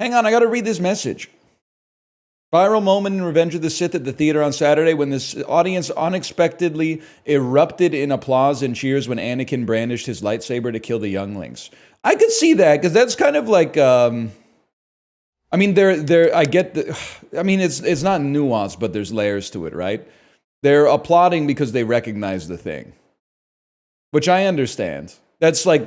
Hang on, I gotta read this message. Viral moment in Revenge of the Sith at the theater on Saturday when this audience unexpectedly erupted in applause and cheers when Anakin brandished his lightsaber to kill the younglings. I could see that because that's kind of like, I mean, I get the, I mean, it's not nuanced, but there's layers to it, right? They're applauding because they recognize the thing, which I understand. That's where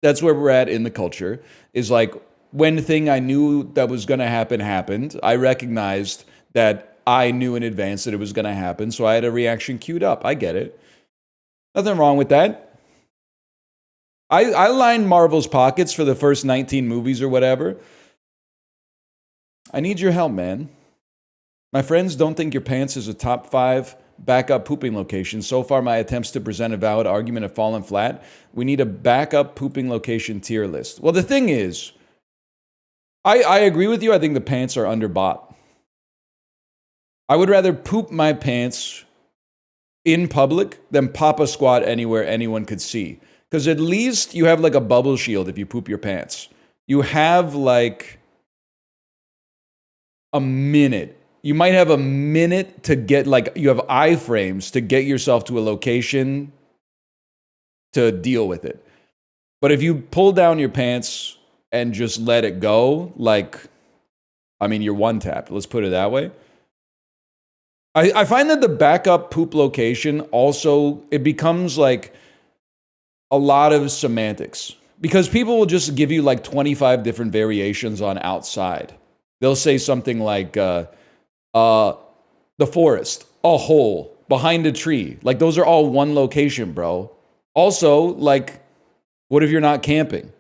we're at in the culture. Is like when the thing I knew that was going to happen happened. I recognized that I knew in advance that it was going to happen, so I had a reaction queued up. I get it. Nothing wrong with that. I lined Marvel's pockets for the first 19 movies or whatever. I need your help, man. My friends don't think your pants is a top 5 backup pooping location. So far, my attempts to present a valid argument have fallen flat. We need a backup pooping location tier list. Well, the thing is, I agree with you. I think the pants are underbought. I would rather poop my pants in public than pop a squat anywhere anyone could see. Because at least you have like a bubble shield if you poop your pants. You have like a minute. You might have a minute to get like, you have iframes to get yourself to a location to deal with it. But if you pull down your pants and just let it go, like, I mean, you're one tapped. Let's put it that way. I find that the backup poop location also, it becomes like a lot of semantics because people will just give you like 25 different variations on outside. They'll say something like, the forest, a hole, behind a tree. Like those are all one location, bro. Also, like, what if you're not camping?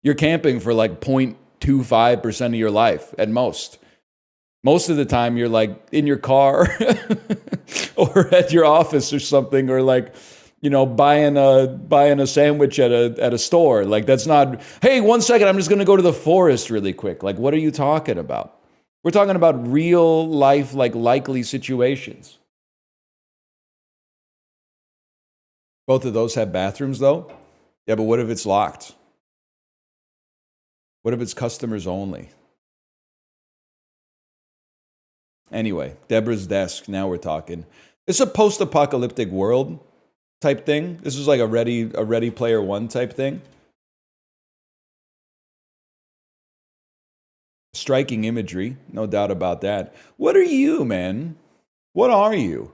You're camping for like 0.25% of your life at most. Most of the time you're like in your car or at your office or something, or like, you know, buying a sandwich at a store. Like that's not, hey, 1 second, I'm just gonna go to the forest really quick. Like, what are you talking about? We're talking about real life, like likely situations. Both of those have bathrooms though. Yeah, but what if it's locked? What if it's customers only? Anyway, Deborah's desk. Now we're talking. It's a post-apocalyptic world type thing. This is like a Ready Player One type thing. Striking imagery, no doubt about that. What are you, man? What are you?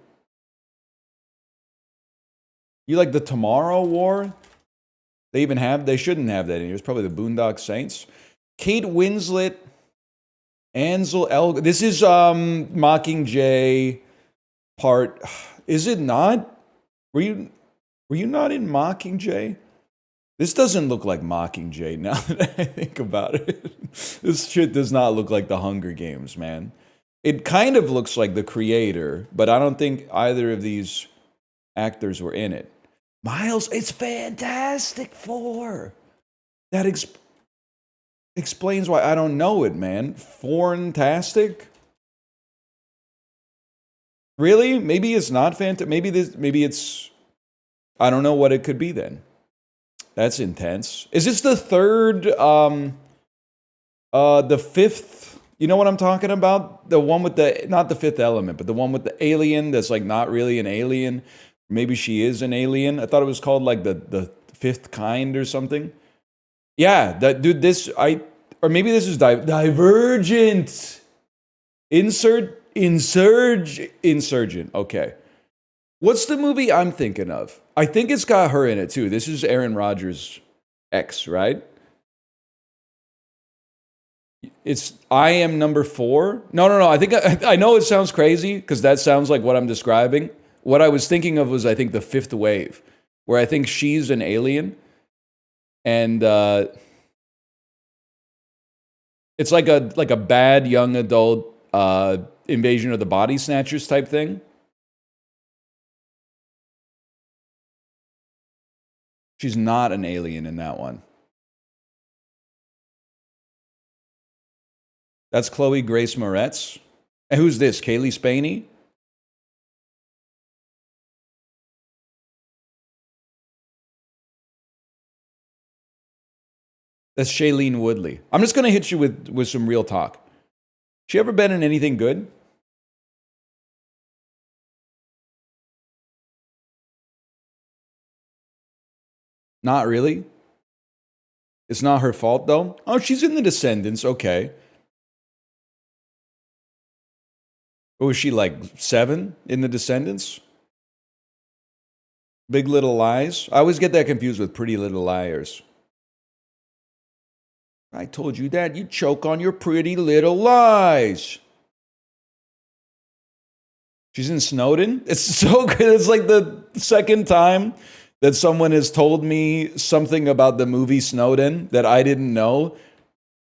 You like the Tomorrow War? They shouldn't have that in here. It's probably the Boondock Saints. Kate Winslet, Ansel Elgort. This is Mockingjay part. Is it not? Were you not in Mockingjay? This doesn't look like Mockingjay now that I think about it. This shit does not look like the Hunger Games, man. It kind of looks like the creator, but I don't think either of these actors were in it. Miles, it's Fantastic Four. That explains why I don't know it, man. Fantastic? Really? Maybe it's not fantastic. Maybe it's, I don't know what it could be then. That's intense. Is this the third, the fifth, you know what I'm talking about? The one with the, not the Fifth Element, but the one with the alien that's like not really an alien. Maybe she is an alien. I thought it was called like the Fifth Kind or something. Yeah, that dude, or maybe this is Divergent. Insurgent. Okay. What's the movie I'm thinking of? I think it's got her in it too. This is Aaron Rodgers' ex, right? It's I Am Number 4. No. I think I know it sounds crazy because that sounds like what I'm describing. What I was thinking of was I think the Fifth Wave, where I think she's an alien, and it's like a bad young adult Invasion of the Body Snatchers type thing. She's not an alien in that one. That's Chloe Grace Moretz. And who's this? Kaylee Spaney? That's Shailene Woodley. I'm just going to hit you with some real talk. She ever been in anything good? Not really. It's not her fault, though. Oh, she's in The Descendants. Okay. What was she, like 7 in The Descendants? Big Little Lies? I always get that confused with Pretty Little Liars. I told you that. You choke on your pretty little lies. She's in Snowden. It's so good. It's like the second time that someone has told me something about the movie Snowden that I didn't know.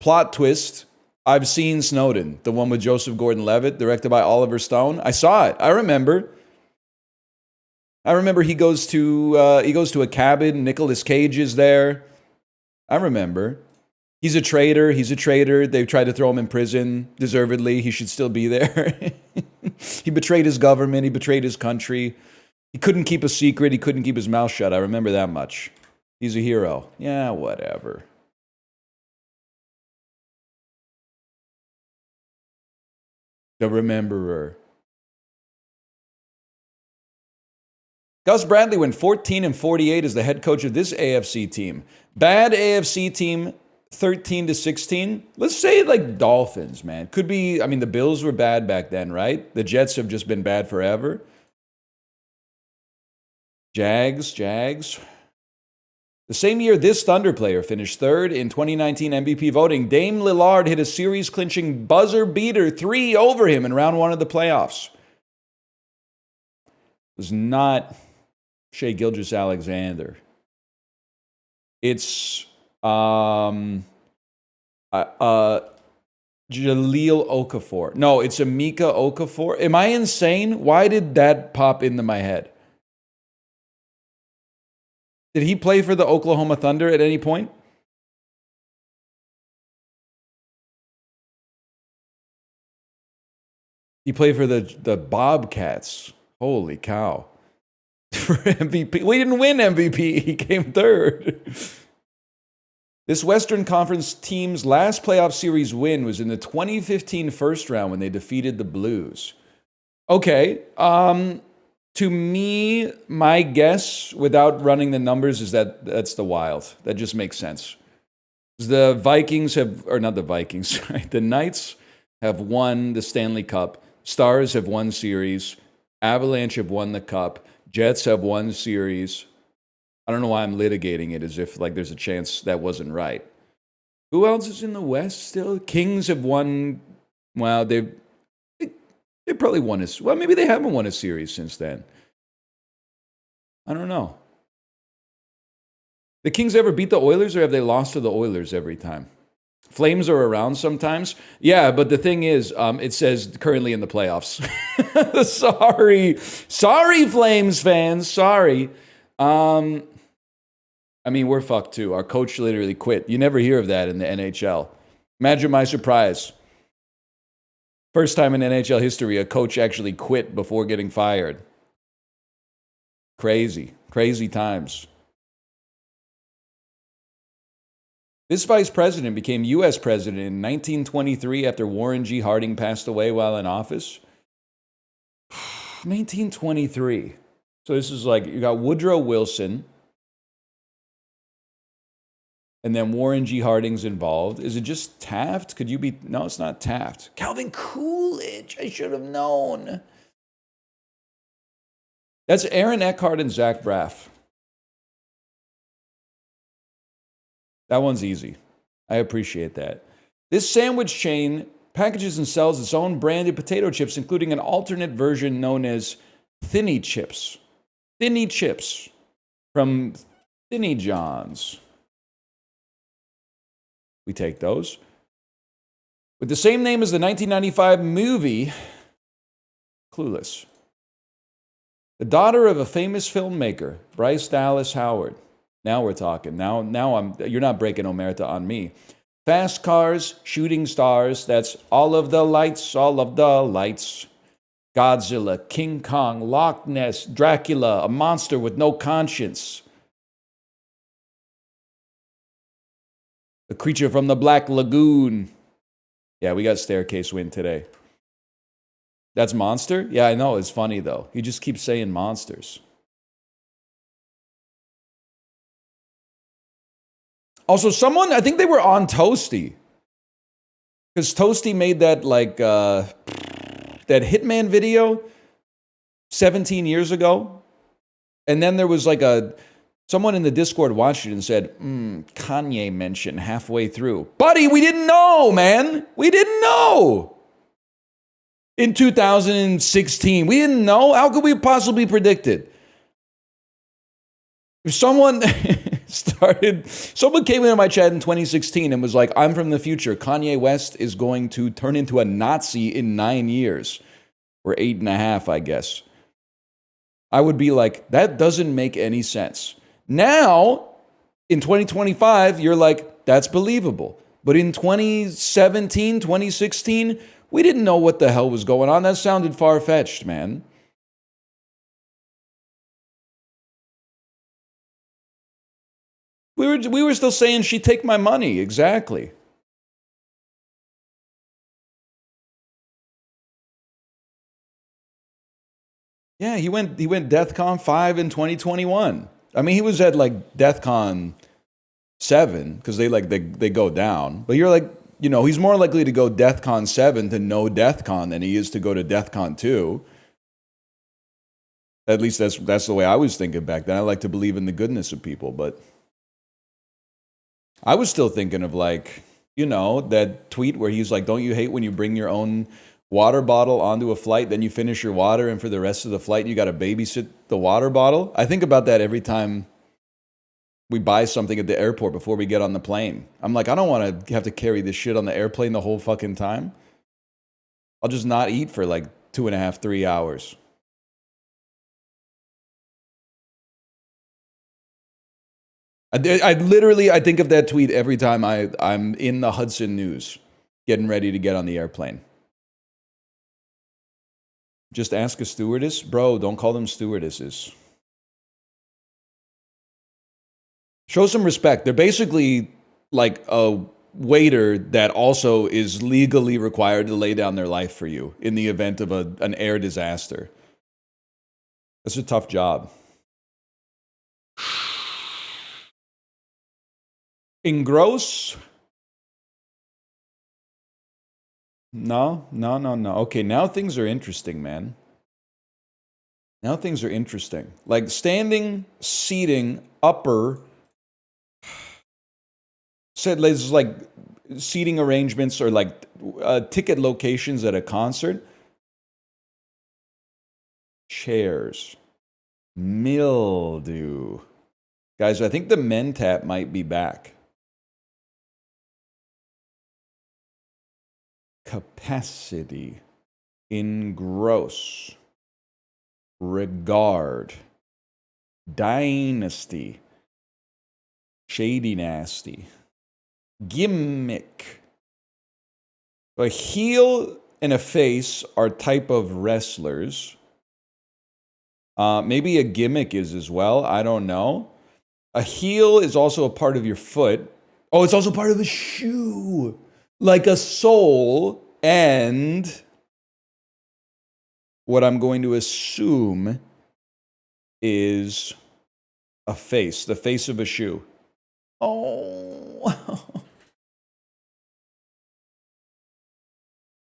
Plot twist. I've seen Snowden, the one with Joseph Gordon-Levitt, directed by Oliver Stone. I saw it. I remember. He goes to a cabin. Nicolas Cage is there. I remember. He's a traitor. They've tried to throw him in prison, deservedly. He should still be there. He betrayed his government. He betrayed his country. He couldn't keep a secret. He couldn't keep his mouth shut. I remember that much. He's a hero. Yeah, whatever. The Rememberer. Gus Bradley went 14-48 as the head coach of this AFC team. Bad AFC team, 13-16. Let's say like Dolphins, man. Could be, I mean, the Bills were bad back then, right? The Jets have just been bad forever. Jags. The same year this Thunder player finished third in 2019 MVP voting, Dame Lillard hit a series-clinching buzzer beater 3 over him in round 1 of the playoffs. It was not Shai Gilgeous-Alexander. It's Jaleel Okafor. No, it's Emeka Okafor. Am I insane? Why did that pop into my head? Did he play for the Oklahoma Thunder at any point? He played for the Bobcats. Holy cow. For MVP. We didn't win MVP. He came third. This Western Conference team's last playoff series win was in the 2015 first round when they defeated the Blues. Okay. To me, my guess, without running the numbers, is that that's the Wild. That just makes sense. The Vikings have, or not the Vikings, right? The Knights have won the Stanley Cup. Stars have won series. Avalanche have won the Cup. Jets have won series. I don't know why I'm litigating it as if like there's a chance that wasn't right. Who else is in the West still? Kings have won. Well, they probably won a. Well, maybe they haven't won a series since then. I don't know. The Kings ever beat the Oilers, or have they lost to the Oilers every time? Flames are around sometimes. Yeah, but the thing is, it says currently in the playoffs. Sorry, Flames fans. Sorry. I mean, we're fucked too. Our coach literally quit. You never hear of that in the NHL. Imagine my surprise. First time in NHL history, a coach actually quit before getting fired. Crazy times. This vice president became U.S. president in 1923 after Warren G. Harding passed away while in office. 1923. So this is like, you got Woodrow Wilson, and then Warren G. Harding's involved. Is it just Taft? Could you be? No, it's not Taft. Calvin Coolidge. I should have known. That's Aaron Eckhart and Zach Braff. That one's easy. I appreciate that. This sandwich chain packages and sells its own branded potato chips, including an alternate version known as Thinny Chips. Thinny Chips from Thinny John's. We take those. With the same name as the 1995 movie, Clueless. The daughter of a famous filmmaker, Bryce Dallas Howard. Now we're talking. Now you're not breaking omerta on me. Fast cars, shooting stars. That's all of the lights. Godzilla, King Kong, Loch Ness, Dracula, a monster with no conscience. The creature from the Black Lagoon. Yeah, we got Staircase win today. That's Monster? Yeah, I know. It's funny, though. He just keeps saying monsters. Also, someone, I think they were on Toasty. Because Toasty made that, like, that Hitman video 17 years ago. And then there was, like, someone in the Discord watched it and said, Kanye mention halfway through. Buddy, we didn't know, man. We didn't know. In 2016, we didn't know. How could we possibly predict it? If someone someone came into my chat in 2016 and was like, I'm from the future. Kanye West is going to turn into a Nazi in 9 years. Or 8.5, I guess. I would be like, that doesn't make any sense. Now, in 2025, you're like, that's believable. But in 2017, 2016, we didn't know what the hell was going on. That sounded far-fetched, man. We were still saying she'd take my money. Exactly. Yeah, he went DEFCON 5 in 2021. I mean, he was at like DEFCON 7 because they go down. But you're like, you know, he's more likely to go DEFCON 7 to no DEFCON than he is to go to DEFCON 2. At least that's the way I was thinking back then. I like to believe in the goodness of people, but I was still thinking of like, you know, that tweet where he's like, don't you hate when you bring your own water bottle onto a flight, then you finish your water, and for the rest of the flight, you got to babysit the water bottle? I think about that every time we buy something at the airport before we get on the plane. I'm like, I don't want to have to carry this shit on the airplane the whole fucking time. I'll just not eat for like 2.5, 3 hours. I think of that tweet every time I'm in the Hudson News getting ready to get on the airplane. Just ask a stewardess? Bro, don't call them stewardesses. Show some respect. They're basically like a waiter that also is legally required to lay down their life for you in the event of an air disaster. That's a tough job. Engross? No. Okay, now things are interesting, man. Now things are interesting. Like standing, seating, upper. Said there's like seating arrangements or like ticket locations at a concert. Chairs. Mildew. Guys, I think the Mentat might be back. Capacity. Engross. Regard. Dynasty. Shady nasty. Gimmick. A heel and a face are type of wrestlers. Maybe a gimmick is as well. I don't know. A heel is also a part of your foot. Oh, it's also part of a shoe. Like a sole and what I'm going to assume is a face. The face of a shoe. Oh.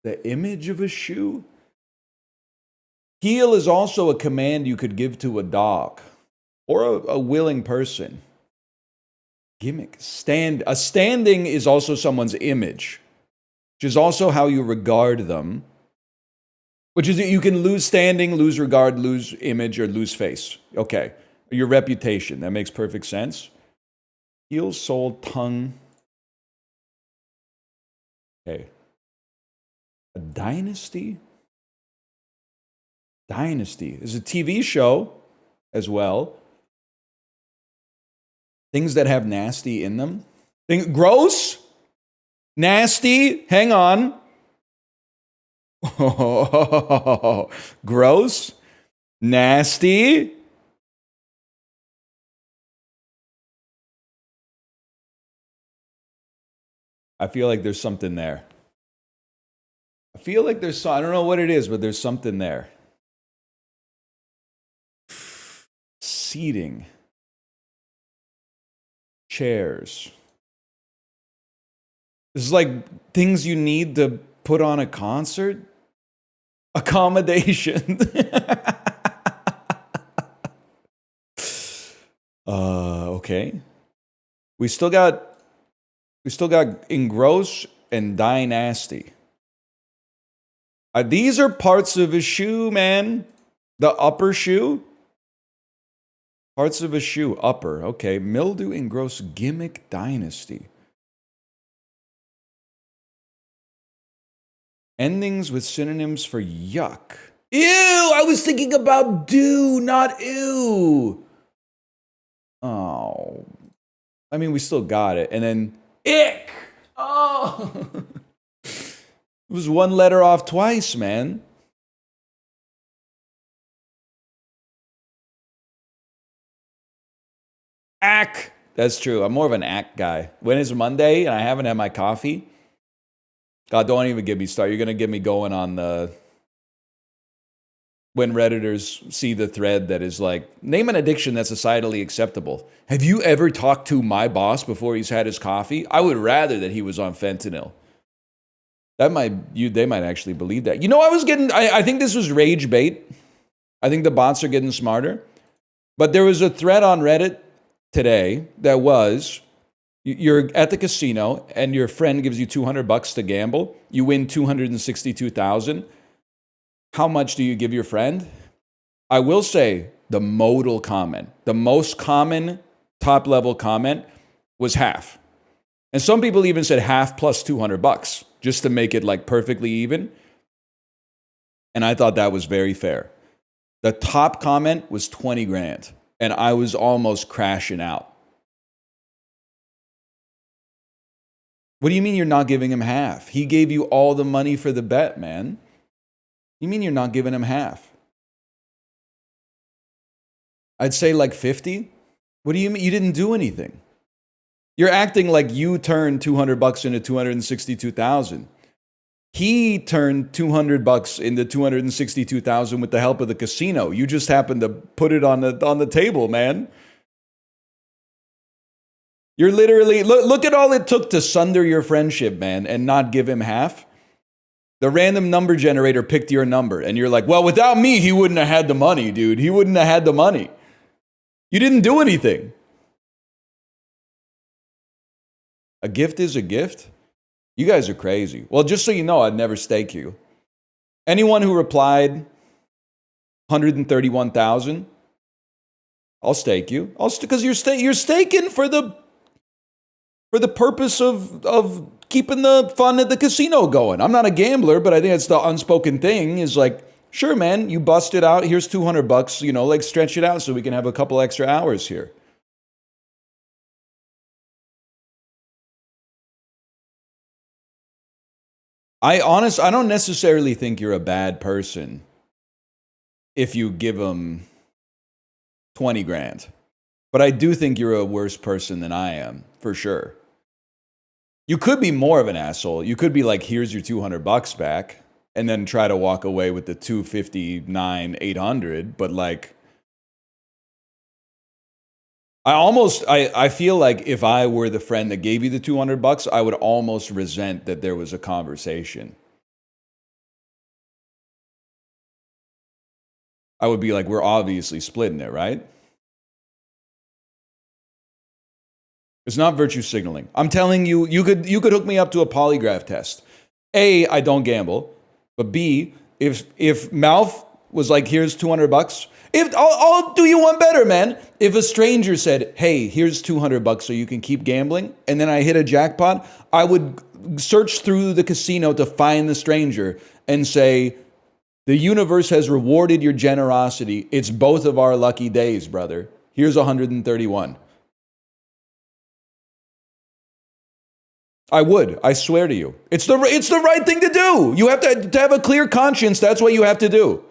The image of a shoe? Heel is also a command you could give to a dog or a willing person. Gimmick. A standing is also someone's image, which is also how you regard them. Which is you can lose standing, lose regard, lose image, or lose face. Okay. Your reputation. That makes perfect sense. Heel, soul, tongue. Okay. A dynasty? Dynasty is a TV show as well. Things that have nasty in them. Gross? Nasty? Hang on. Gross? Nasty? I feel like there's something there. I feel like there's I don't know what it is, but there's something there. Seating. Chairs. This is like things you need to put on a concert. Accommodation. Okay. We still got engross and dynasty. These are parts of a shoe, man. The upper shoe. Parts of a shoe, upper. Okay. Mildew, engross, gimmick, dynasty. Endings with synonyms for yuck. Ew! I was thinking about do, not ew. Oh. I mean, we still got it. And then ick. Oh. It was one letter off twice, man. Ack. That's true. I'm more of an ack guy. When it's Monday and I haven't had my coffee, God, don't even get me started. You're going to get me going on the... When Redditors see the thread that is like, name an addiction that's societally acceptable. Have you ever talked to my boss before he's had his coffee? I would rather that he was on fentanyl. They might actually believe that. You know, I think this was rage bait. I think the bots are getting smarter. But there was a thread on Reddit today that was, you're at the casino and your friend gives you $200 to gamble. You win $262,000. How much do you give your friend? I will say the modal comment, the most common top level comment was half. And some people even said half plus $200 just to make it like perfectly even. And I thought that was very fair. The top comment was 20 grand and I was almost crashing out. What do you mean you're not giving him half? He gave you all the money for the bet, man. You mean you're not giving him half? I'd say like 50. What do you mean? You didn't do anything. You're acting like you turned $200 into 262,000. He turned $200 into 262,000 with the help of the casino. You just happened to put it on the table, man. You're literally look at all it took to sunder your friendship, man, and not give him half. The random number generator picked your number, and you're like, well, without me, he wouldn't have had the money, dude. He wouldn't have had the money. You didn't do anything. A gift is a gift? You guys are crazy. Well, just so you know, I'd never stake you. Anyone who replied 131,000, I'll stake you. Because you're staking for the purpose of keeping the fun at the casino going. I'm not a gambler, but I think it's the unspoken thing is like, sure, man, you bust it out. Here's $200, you know, like stretch it out so we can have a couple extra hours here. I don't necessarily think you're a bad person if you give them 20 grand. But I do think you're a worse person than I am, for sure. You could be more of an asshole. You could be like, here's your $200 back, and then try to walk away with the 259, 800. But like, I feel like if I were the friend that gave you the $200, I would almost resent that there was a conversation. I would be like, we're obviously splitting it, right? It's not virtue signaling. I'm telling you, you could hook me up to a polygraph test. A, I don't gamble, but B, if Mouth was like, here's $200, if I'll do you one better, man. If a stranger said, hey, here's $200 so you can keep gambling, and then I hit a jackpot, I would search through the casino to find the stranger and say, the universe has rewarded your generosity. It's both of our lucky days, brother. Here's 131. I would. I swear to you. It's the right thing to do. You have to have a clear conscience. That's what you have to do.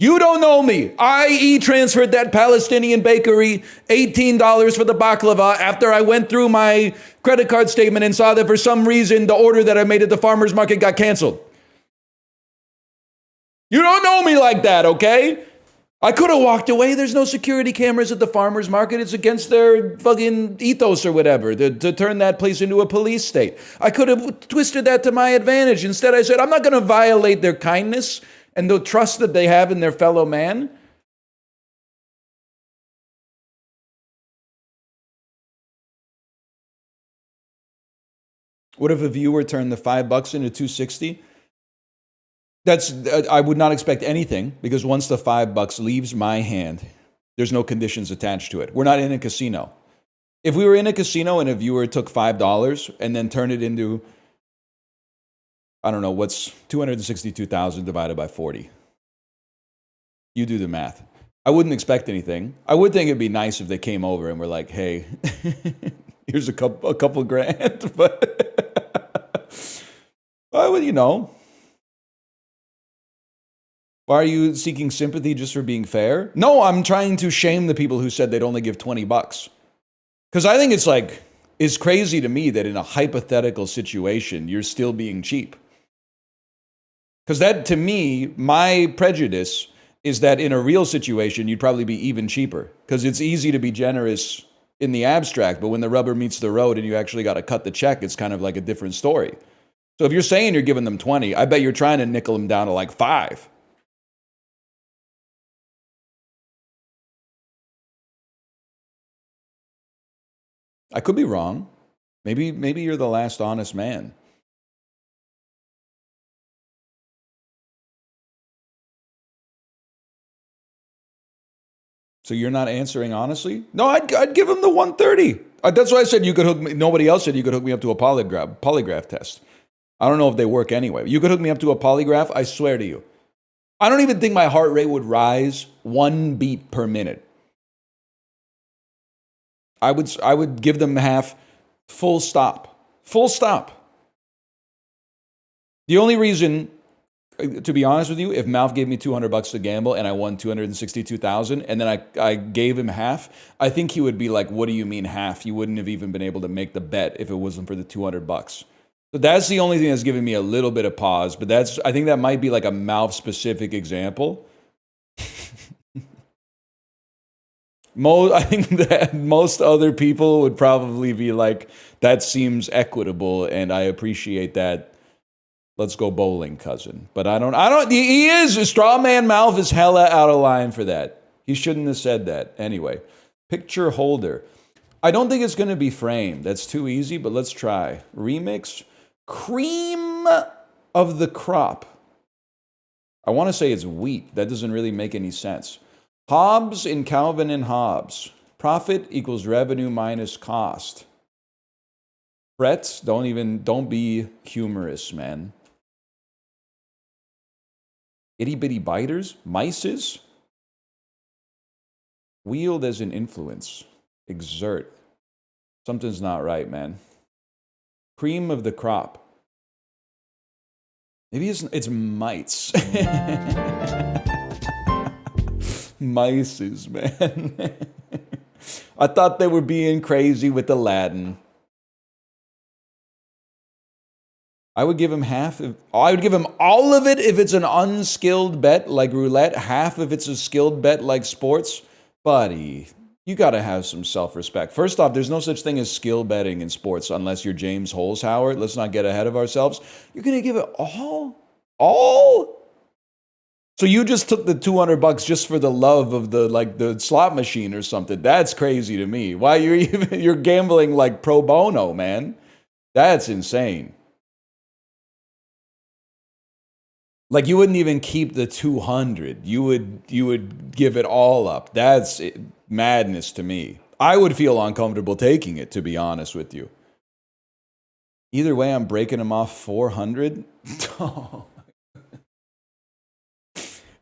You don't know me. I e-transferred that Palestinian bakery $18 for the baklava after I went through my credit card statement and saw that for some reason the order that I made at the farmer's market got canceled. You don't know me like that, okay? I could have walked away. There's no security cameras at the farmer's market. It's against their fucking ethos or whatever to turn that place into a police state. I could have twisted that to my advantage. Instead, I said, I'm not going to violate their kindness and the trust that they have in their fellow man. What if a viewer turned the $5 into $260? I would not expect anything, because once the $5 leaves my hand, there's no conditions attached to it. We're not in a casino. If we were in a casino and a viewer took $5 and then turned it into, I don't know, what's 262,000 divided by 40? You do the math. I wouldn't expect anything. I would think it'd be nice if they came over and were like, hey, here's a couple grand. But I would, why are you seeking sympathy just for being fair? No, I'm trying to shame the people who said they'd only give $20. Because I think it's crazy to me that in a hypothetical situation, you're still being cheap. Because that, to me, my prejudice is that in a real situation, you'd probably be even cheaper. Because it's easy to be generous in the abstract, but when the rubber meets the road and you actually got to cut the check, it's kind of like a different story. So if you're saying you're giving them 20, I bet you're trying to nickel them down to like 5. I could be wrong. Maybe you're the last honest man. So you're not answering honestly? No, I'd give him the 130. That's why I said you could hook me. Nobody else said you could hook me up to a polygraph test. I don't know if they work anyway. You could hook me up to a polygraph, I swear to you. I don't even think my heart rate would rise 1 beat per minute. I would give them half, full stop. Full stop. The only reason, to be honest with you, if Malf gave me $200 to gamble and I won 262,000 and then I gave him half, I think he would be like, what do you mean half? You wouldn't have even been able to make the bet if it wasn't for the $200. So that's the only thing that's giving me a little bit of pause, but I think that might be like a Malf specific example. I think that most other people would probably be like, that seems equitable and I appreciate that. Let's go bowling, cousin. But he is, straw man Malf is hella out of line for that. He shouldn't have said that. Anyway, picture holder. I don't think it's going to be framed. That's too easy, but let's try. Remix. Cream of the crop. I want to say it's wheat. That doesn't really make any sense. Hobbes in Calvin and Hobbes. Profit equals revenue minus cost. Frets, don't be humorous, man. Itty bitty biters, mices. Wield as an influence. Exert. Something's not right, man. Cream of the crop. Maybe it's mites. Mices, man. I thought they were being crazy with the Latin. I would give him I would give him all of it if it's an unskilled bet like roulette, half if it's a skilled bet like sports. Buddy, you got to have some self-respect. First off, there's no such thing as skill betting in sports unless you're James Holzhauer. Let's not get ahead of ourselves. You're going to give it all? All? So you just took the $200 just for the love of the slot machine or something. That's crazy to me. Why you're gambling like pro bono, man? That's insane. Like you wouldn't even keep the 200. You would give it all up. That's madness to me. I would feel uncomfortable taking it, to be honest with you. Either way, I'm breaking them off 400.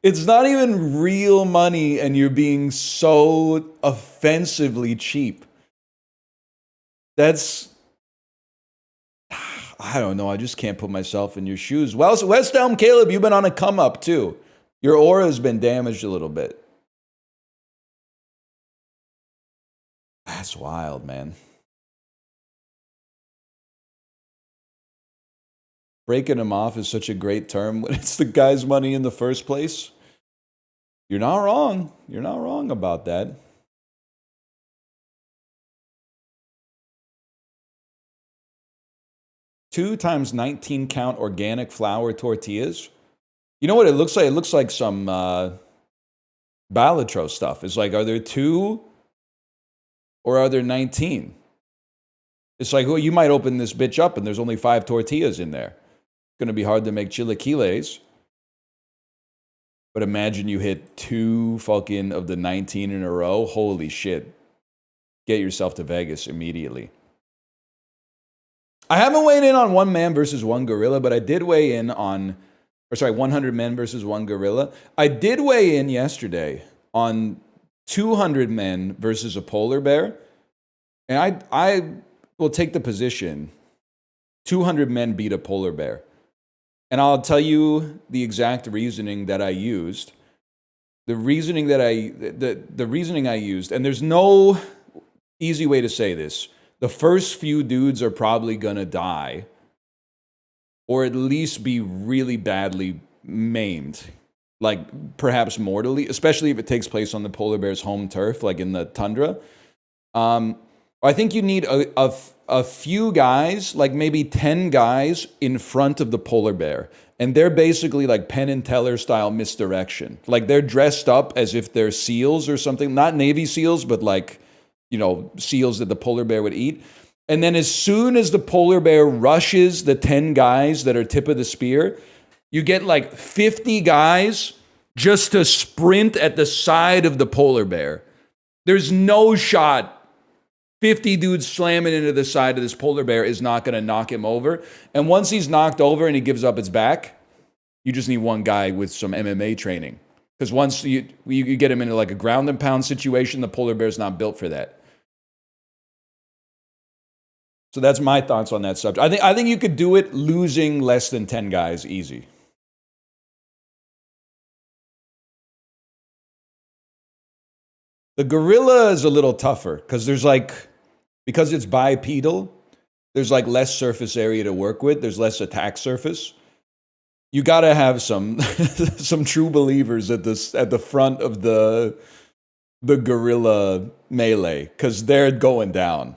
It's not even real money, and you're being so offensively cheap. I don't know. I just can't put myself in your shoes. Well, West Elm Caleb, you've been on a come up too. Your aura's been damaged a little bit. That's wild, man. Breaking him off is such a great term when it's the guy's money in the first place. You're not wrong. You're not wrong about that. Two times 19 count organic flour tortillas. You know what it looks like? It looks like some Balatro stuff. It's like, are there 2 or are there 19? It's like, well, you might open this bitch up and there's only 5 tortillas in there. It's going to be hard to make chilaquiles. But imagine you hit 2 fucking of the 19 in a row. Holy shit. Get yourself to Vegas immediately. I haven't weighed in on 1 man versus 1 gorilla, but I did weigh in on, 100 men versus 1 gorilla. I did weigh in yesterday on 200 men versus a polar bear. And I will take the position 200 men beat a polar bear. And I'll tell you the exact reasoning that I used. The reasoning I used, and there's no easy way to say this. The first few dudes are probably gonna die, or at least be really badly maimed, like perhaps mortally, especially if it takes place on the polar bear's home turf, like in the tundra. I think you need a few guys, like maybe 10 guys in front of the polar bear. And they're basically like Penn and Teller style misdirection. Like they're dressed up as if they're seals or something. Not Navy SEALs, but like, seals that the polar bear would eat. And then as soon as the polar bear rushes the 10 guys that are tip of the spear, you get like 50 guys just to sprint at the side of the polar bear. There's no shot 50 dudes slamming into the side of this polar bear is not going to knock him over. And once he's knocked over and he gives up his back, you just need 1 guy with some MMA training. Because once you get him into like a ground and pound situation, the polar bear's not built for that. So that's my thoughts on that subject. I think you could do it losing less than 10 guys easy. The gorilla is a little tougher because because it's bipedal, there's like less surface area to work with. There's less attack surface. You got to have some some true believers at the front of the gorilla melee because they're going down.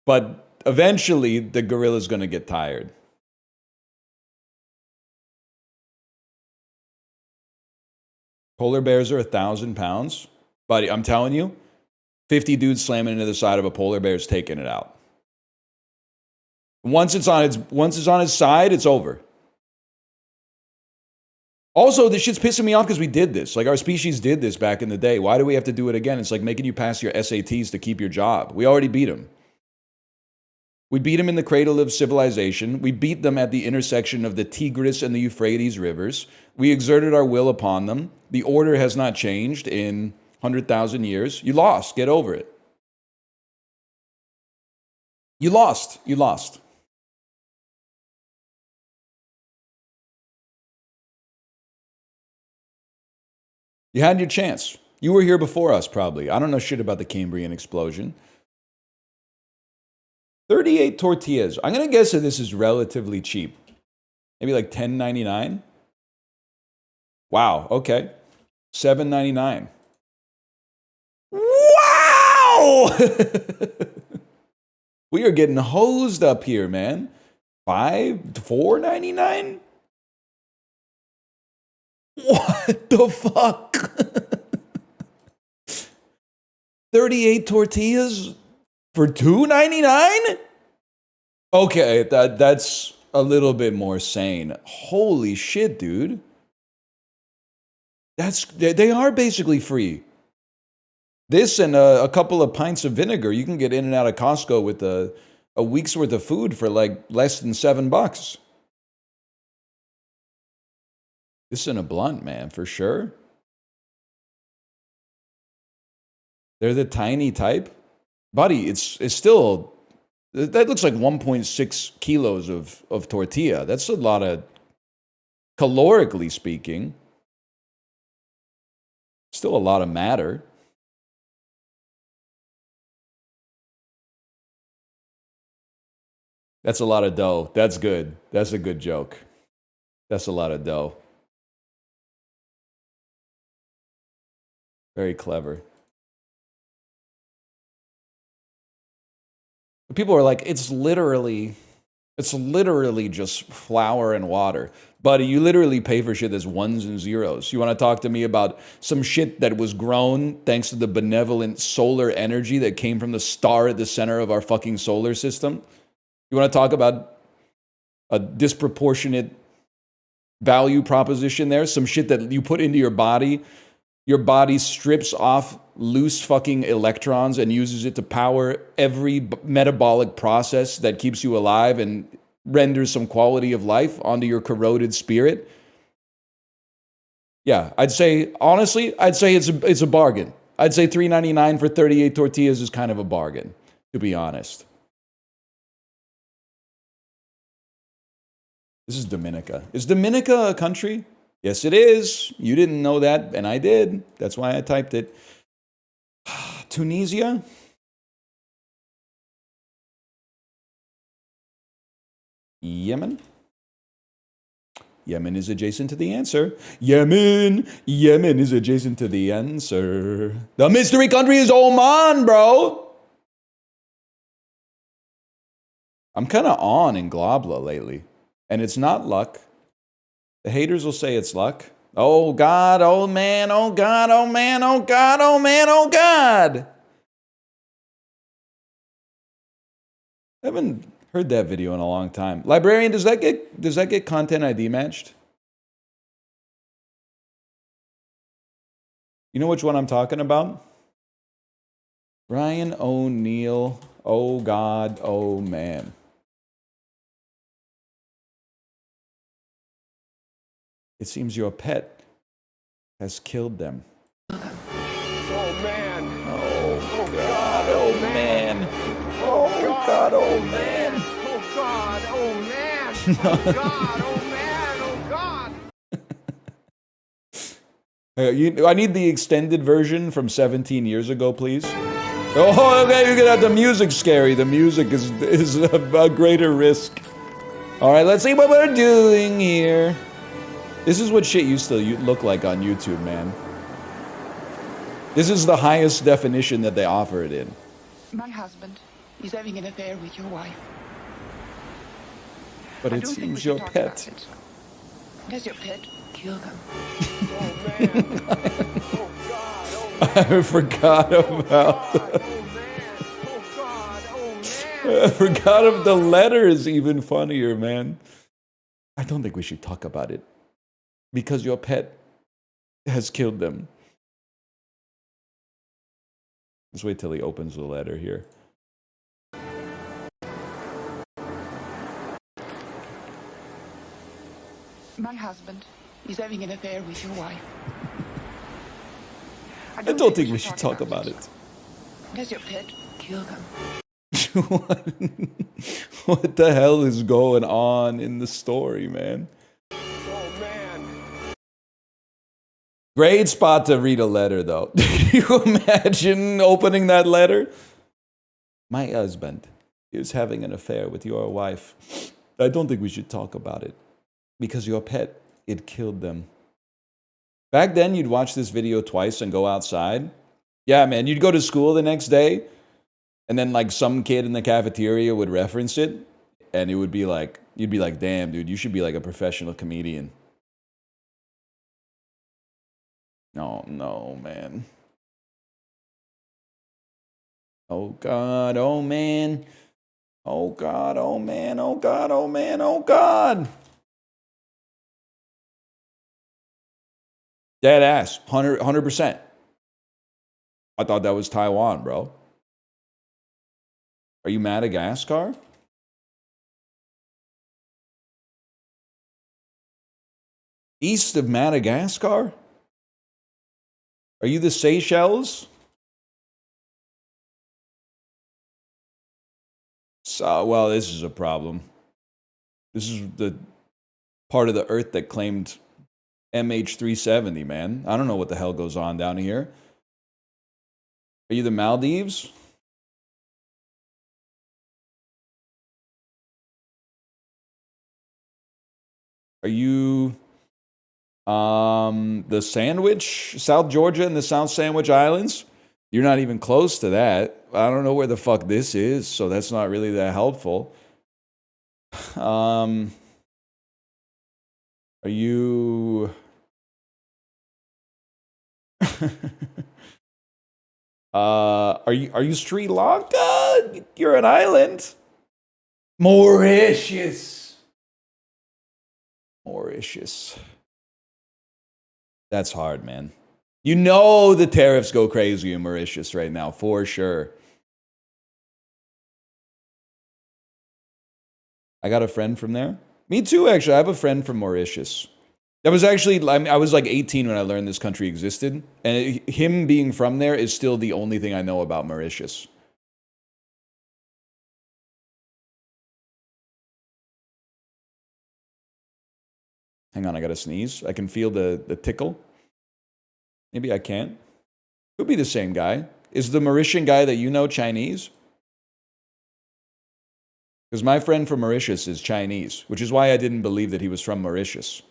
But eventually, the gorilla's going to get tired. Polar bears are 1,000 pounds. Buddy, I'm telling you, 50 dudes slamming into the side of a polar bear is taking it out. Once it's on its side, it's over. Also, this shit's pissing me off because we did this. Like, our species did this back in the day. Why do we have to do it again? It's like making you pass your SATs to keep your job. We already beat them. We beat them in the cradle of civilization. We beat them at the intersection of the Tigris and the Euphrates rivers. We exerted our will upon them. The order has not changed in 100,000 years. You lost. Get over it. You lost. You lost. You had your chance. You were here before us, probably. I don't know shit about the Cambrian explosion. 38 tortillas. I'm going to guess that this is relatively cheap. Maybe like $10.99. Wow, okay. $7.99. Wow! We are getting hosed up here, man. $4.99? What the fuck? 38 tortillas for $2.99? Okay, that's a little bit more sane. Holy shit, dude. They are basically free. This and a couple of pints of vinegar, you can get in and out of Costco with a week's worth of food for like less than $7. This and a blunt, man, for sure. They're the tiny type. Buddy, it's still, that looks like 1.6 kilos of tortilla. That's a lot of calorically speaking. Still a lot of matter. That's a lot of dough. That's good. That's a good joke. That's a lot of dough. Very clever. People are like, it's literally just flour and water. Buddy, you literally pay for shit that's ones and zeros. You want to talk to me about some shit that was grown thanks to the benevolent solar energy that came from the star at the center of our fucking solar system? You want to talk about a disproportionate value proposition there? Some shit that you put into your body strips off loose fucking electrons and uses it to power every metabolic process that keeps you alive and renders some quality of life onto your corroded spirit. Yeah, I'd say, honestly, it's a bargain. I'd say $3.99 for 38 tortillas is kind of a bargain, to be honest. This is Dominica. Is Dominica a country? Yes, it is. You didn't know that, and I did. That's why I typed it. Tunisia? Yemen? Yemen is adjacent to the answer. Yemen is adjacent to the answer. The mystery country is Oman, bro. I'm kind of on in Globla lately, and it's not luck. The haters will say it's luck. Oh God, oh man, oh God, oh man, oh God, oh man, oh God. I haven't heard that video in a long time. Librarian, does that get content ID matched? You know which one I'm talking about? Ryan O'Neal. Oh God, oh man. It seems your pet has killed them. Oh man. Oh God, oh man. Oh God, oh man. Oh God, oh man. Oh God, oh man. Oh God. I need the extended version from 17 years ago, please. Oh, okay, you're gonna have the music scary. The music is a greater risk. All right, let's see what we're doing here. This is what shit used to look like on YouTube, man. This is the highest definition that they offer it in. My husband is having an affair with your wife. But it seems your pet. Does your pet kill them? Oh man. Oh God. Oh man. I forgot about Oh man. Oh God. Oh man. I forgot of the letter is even funnier, man. I don't think we should talk about it. Because your pet has killed them. Let's wait till he opens the letter here. My husband is having an affair with your wife. I don't think we should talk about it. Does your pet kill them? What the hell is going on in the story, man? Oh man. Great spot to read a letter, though. Can you imagine opening that letter? My husband is having an affair with your wife. I don't think we should talk about it. Because your pet, it killed them. Back then, you'd watch this video twice and go outside. Yeah, man, you'd go to school the next day, and then like some kid in the cafeteria would reference it, and it would be like, you'd be like, damn, dude, you should be like a professional comedian. Oh, no, man. Oh, God, oh, man. Oh, God, oh, man, oh, God, oh, man, oh, God. Dead ass, 100%. I thought that was Taiwan, bro. Are you Madagascar? East of Madagascar? Are you the Seychelles? So, well, this is a problem. This is the part of the earth that claimed MH370, man. I don't know what the hell goes on down here. Are you the Maldives? Are you the Sandwich, South Georgia and the South Sandwich Islands? You're not even close to that. I don't know where the fuck this is, so that's not really that helpful. Are you are you Sri Lanka? You're an island. Mauritius. Mauritius. That's hard, man. You know the tariffs go crazy in Mauritius right now, for sure. I got a friend from there. Me too, actually. I have a friend from Mauritius. That was actually, I was like 18 when I learned this country existed. And him being from there is still the only thing I know about Mauritius. Hang on, I gotta sneeze. I can feel the tickle. Maybe I can't. Could be the same guy. Is the Mauritian guy that you know Chinese? Because my friend from Mauritius is Chinese, which is why I didn't believe that he was from Mauritius.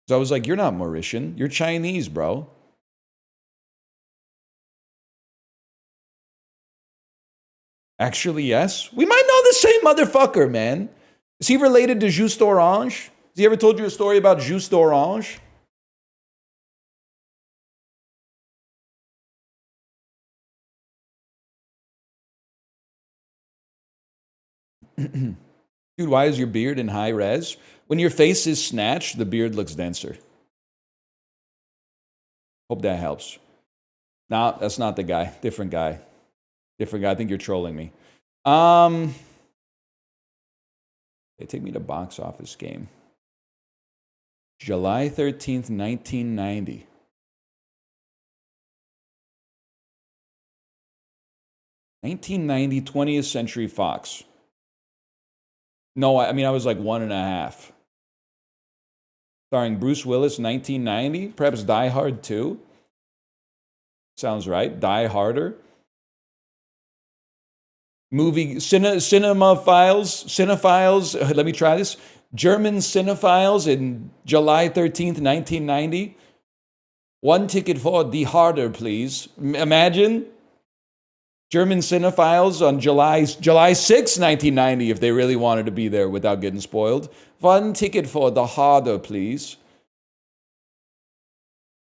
So I was like, you're not Mauritian. You're Chinese, bro. Actually, yes. We might know the same motherfucker, man. Is he related to Juste Orange? Has he ever told you a story about Juste Orange? Dude, why is your beard in high res? When your face is snatched, the beard looks denser. Hope that helps. Nah, that's not the guy. Different guy. Different guy. I think you're trolling me. They take me to box office game. July 13th, 1990. (1990) 20th Century Fox. No, I mean, I was like 1.5. Starring Bruce Willis, 1990. Perhaps Die Hard 2. Sounds right. Die Harder. Movie, cinephiles, let me try this. German cinephiles in July 13th, 1990. One ticket for Die Harder, please. Imagine. German cinephiles on July 6, 1990, if they really wanted to be there without getting spoiled. One ticket for the Harder, please.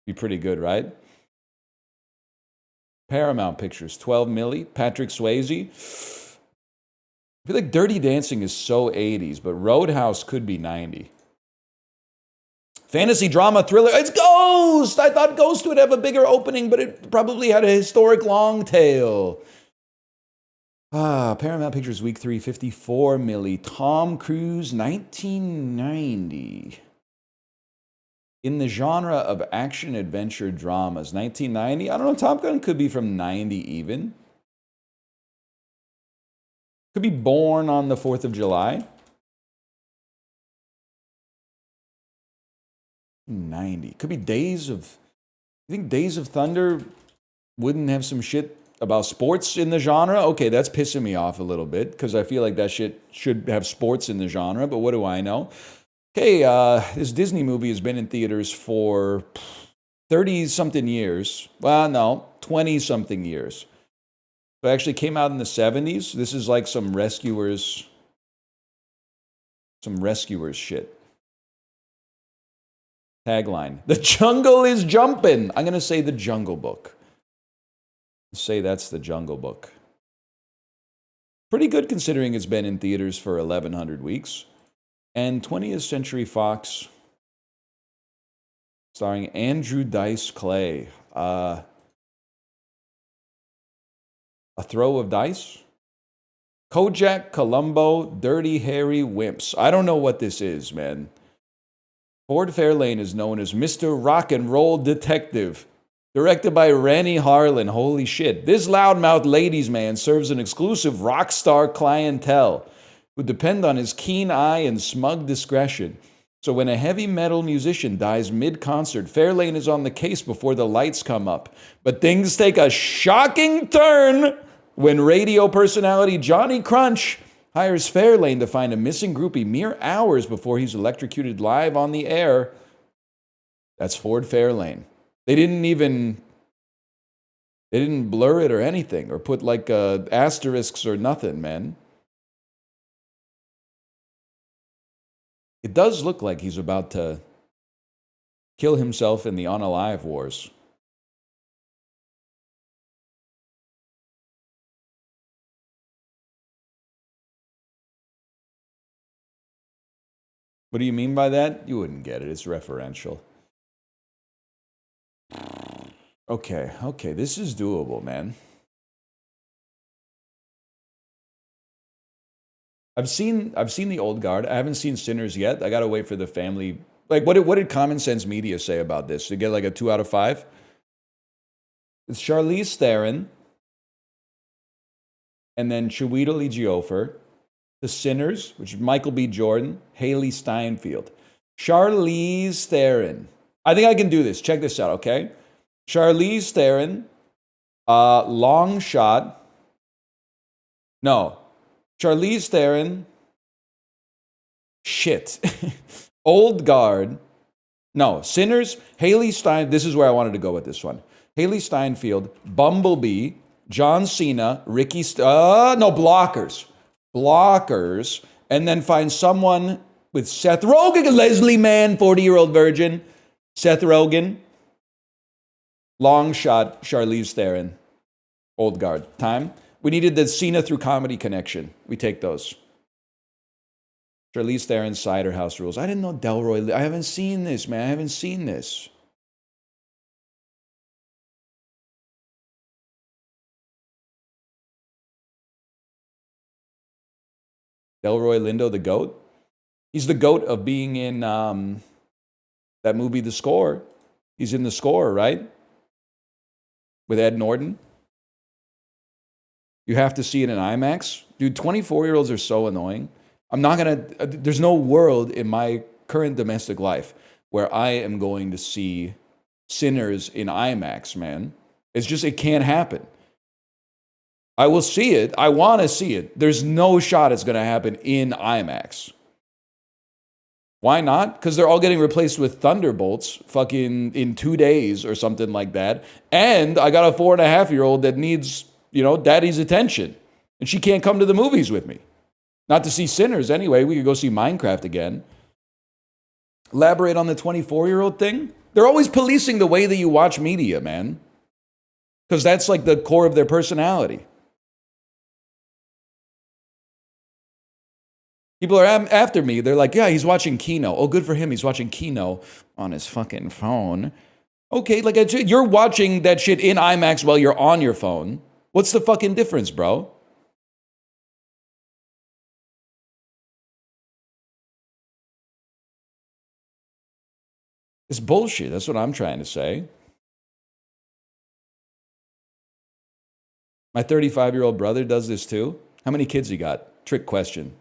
Be pretty good, right? Paramount Pictures, 12 milli. Patrick Swayze. I feel like Dirty Dancing is so 80s, but Roadhouse could be 90. Fantasy drama thriller. It's Ghost! I thought Ghost would have a bigger opening, but it probably had a historic long tail. Paramount Pictures Week 3, 54 milli. Tom Cruise, 1990. In the genre of action-adventure dramas, 1990. I don't know, Top Gun could be from 90 even. Could be Born on the 4th of July. 90. Could be Days of... You think Days of Thunder wouldn't have some shit about sports in the genre? Okay, that's pissing me off a little bit, because I feel like that shit should have sports in the genre, but what do I know? Okay, this Disney movie has been in theaters for 30-something years. Well, no, 20-something years. So it actually came out in the 70s. This is like some rescuers shit. Tagline: The jungle is jumping. I'm going to say The Jungle Book. Say that's The Jungle Book. Pretty good considering it's been in theaters for 1,100 weeks. And 20th Century Fox, starring Andrew Dice Clay. A Throw of Dice? Kojak, Columbo, Dirty Harry Wimps. I don't know what this is, man. Ford Fairlane is known as Mr. Rock and Roll Detective. Directed by Rennie Harlan. Holy shit. This loudmouth ladies man serves an exclusive rock star clientele. who depend on his keen eye and smug discretion. So when a heavy metal musician dies mid-concert, Fairlane is on the case before the lights come up. But things take a shocking turn when radio personality Johnny Crunch hires Fairlane to find a missing groupie mere hours before he's electrocuted live on the air. That's Ford Fairlane. They didn't blur it or anything or put like asterisks or nothing, man. It does look like he's about to kill himself in the Unalive Wars. What do you mean by that? You wouldn't get it. It's referential. Okay, this is doable, man. I've seen the Old Guard. I haven't seen Sinners yet. I gotta wait for the family. Like, what did Common Sense Media say about this? To get like a 2 out of 5? It's Charlize Theron, and then Chiwetel Ejiofor, The Sinners, which is Michael B. Jordan, Haley Steinfeld, Charlize Theron. I think I can do this. Check this out, okay? Charlize Theron, Long Shot. No. Charlize Theron. Shit. Old Guard. No. Sinners. Haley Stein. This is where I wanted to go with this one. Haley Steinfeld, Bumblebee, John Cena, Blockers. Blockers. And then find someone with Seth Rogen, Leslie Mann, 40-year-old virgin. Seth Rogen. Long Shot, Charlize Theron. Old Guard. Time. We needed the Cena through comedy connection. We take those. Charlize Theron's Cider House Rules. I didn't know Delroy. I haven't seen this, man. I haven't seen this. Delroy Lindo, the GOAT. He's the GOAT of being in that movie, The Score. He's in The Score, right? With Ed Norton. You have to see it in IMAX. Dude, 24-year-olds are so annoying. There's no world in my current domestic life where I am going to see Sinners in IMAX, man. It can't happen. I will see it. I want to see it. There's no shot it's going to happen in IMAX. Why not? Because they're all getting replaced with Thunderbolts fucking in 2 days or something like that. And I got a 4.5-year-old that needs, daddy's attention. And she can't come to the movies with me. Not to see Sinners anyway. We could go see Minecraft again. Elaborate on the 24-year-old thing. They're always policing the way that you watch media, man. Because that's like the core of their personality. People are after me. They're like, yeah, he's watching Kino. Oh, good for him. He's watching Kino on his fucking phone. Okay, like you're watching that shit in IMAX while you're on your phone. What's the fucking difference, bro? It's bullshit. That's what I'm trying to say. My 35-year-old brother does this too. How many kids he got? Trick question.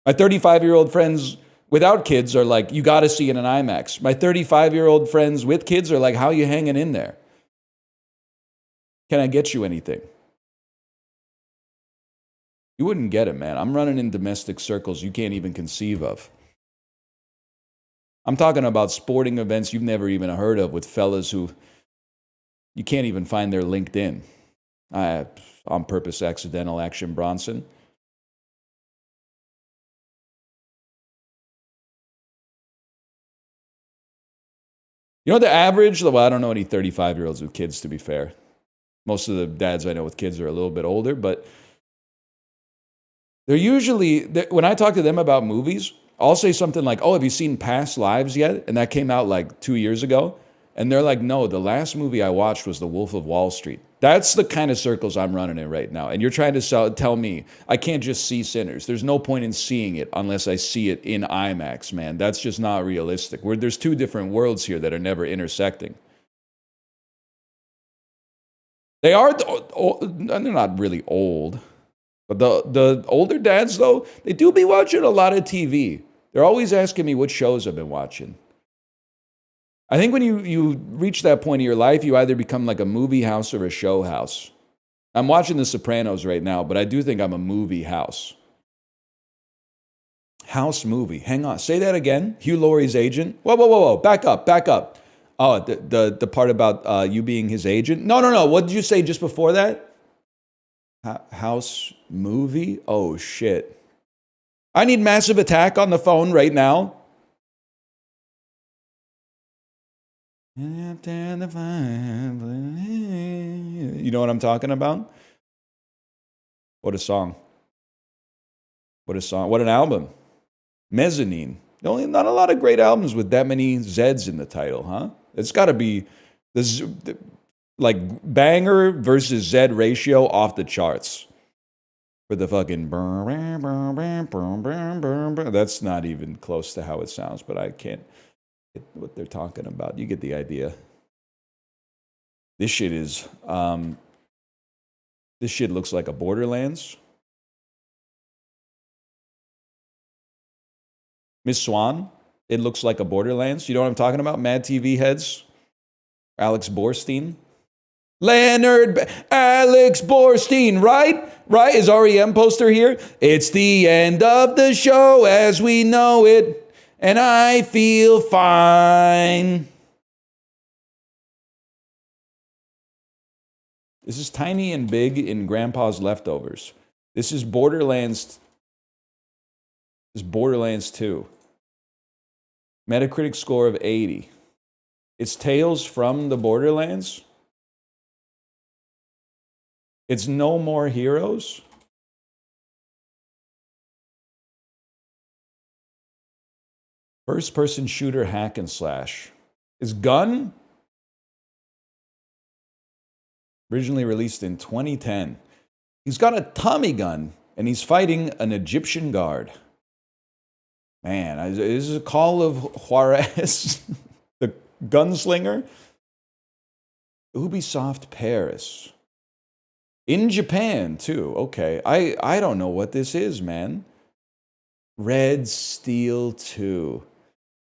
My 35-year-old friends without kids are like, you got to see it in IMAX. My 35-year-old friends with kids are like, how are you hanging in there? Can I get you anything? You wouldn't get it, man. I'm running in domestic circles you can't even conceive of. I'm talking about sporting events you've never even heard of with fellas who you can't even find their LinkedIn. On purpose, accidental Action Bronson. You know the average? Well, I don't know any 35-year-olds with kids, to be fair. Most of the dads I know with kids are a little bit older, but they're usually, when I talk to them about movies, I'll say something like, oh, have you seen Past Lives yet? And that came out like 2 years ago. And they're like, no, the last movie I watched was The Wolf of Wall Street. That's the kind of circles I'm running in right now. And you're trying to tell me I can't just see Sinners. There's no point in seeing it unless I see it in IMAX, man. That's just not realistic. There's two different worlds here that are never intersecting. They're not really old, But the older dads, though, they do be watching a lot of TV. They're always asking me what shows I've been watching. I think when you reach that point in your life, you either become like a movie house or a show house. I'm watching The Sopranos right now, but I do think I'm a movie house. House movie. Hang on. Say that again. Hugh Laurie's agent. Whoa. Back up. Oh, the part about you being his agent? No. What did you say just before that? House movie? Oh, shit. I need Massive Attack on the phone right now. You know what I'm talking about? What a song. What an album. Mezzanine. Not a lot of great albums with that many Z's in the title, huh? It's got to be this, like, banger versus Z ratio off the charts. For the fucking that's not even close to how it sounds, but I can't get what they're talking about. You get the idea. This shit is this shit looks like a Borderlands. Miss Swan, it looks like a Borderlands. You know what I'm talking about? Mad TV heads. Alex Borstein. Alex Borstein, right? Right? Is REM poster here? It's the end of the show as we know it, and I feel fine. This is tiny and big in Grandpa's Leftovers. This is Borderlands. This is Borderlands 2. Metacritic score of 80. It's Tales from the Borderlands. It's No More Heroes. First-person shooter hack and slash. Is Gun? Originally released in 2010. He's got a Tommy gun, and he's fighting an Egyptian guard. Man, this is a Call of Juarez, the gunslinger. Ubisoft Paris. In Japan, too. Okay, I don't know what this is, man. Red Steel 2.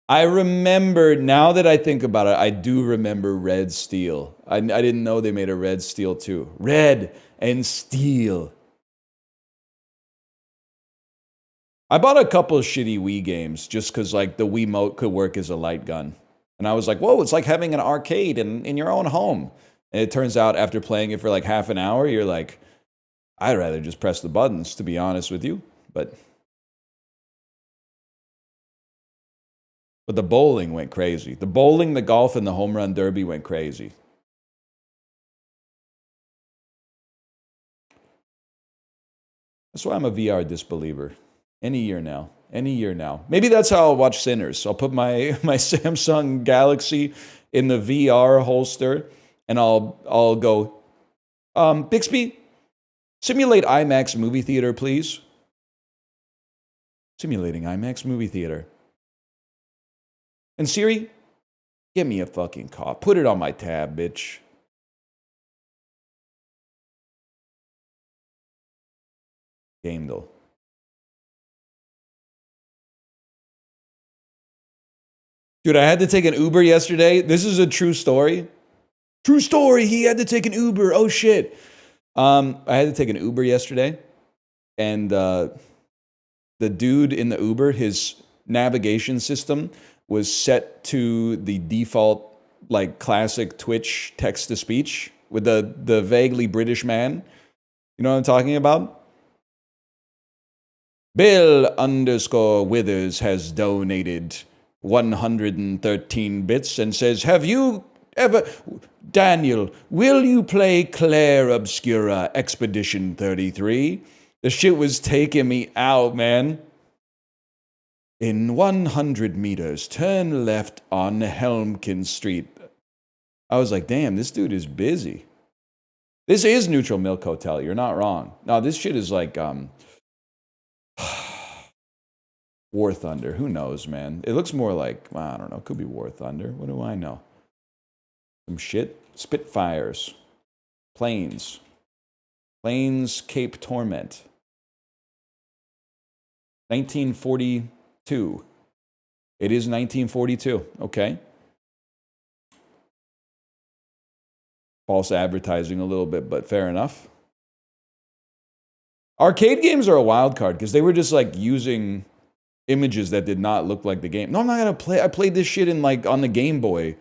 I remember, now that I think about it, I do remember Red Steel. I didn't know they made a Red Steel 2. Red and Steel. I bought a couple of shitty Wii games just because, like, the Wiimote could work as a light gun. And I was like, whoa, it's like having an arcade in your own home. And it turns out after playing it for like half an hour, you're like, I'd rather just press the buttons, to be honest with you. But the bowling went crazy. The bowling, the golf, and the home run derby went crazy. That's why I'm a VR disbeliever. Any year now. Maybe that's how I'll watch Sinners. I'll put my Samsung Galaxy in the VR holster, and I'll go, Bixby, simulate IMAX movie theater, please. Simulating IMAX movie theater. And Siri, get me a fucking call. Put it on my tab, bitch. Game though. Dude, I had to take an Uber yesterday. This is a true story. True story. He had to take an Uber. Oh shit. I had to take an Uber yesterday, and the dude in the Uber, his navigation system was set to the default, like, classic Twitch text to speech with the vaguely British man. You know what I'm talking about? Bill_Withers has donated 113 bits and says, have you ever... Daniel, will you play Claire Obscura Expedition 33? The shit was taking me out, man. In 100 meters, turn left on Helmkin Street. I was like, damn, this dude is busy. This is Neutral Milk Hotel. You're not wrong. No, this shit is like War Thunder. Who knows, man? It looks more like, well, I don't know. Could be War Thunder. What do I know? Some shit. Spitfires. Planes. Planes Cape Torment. 1942. It is 1942. Okay. False advertising a little bit, but fair enough. Arcade games are a wild card because they were just like using images that did not look like the game. No, I'm not gonna play. I played this shit in like on the Game Boy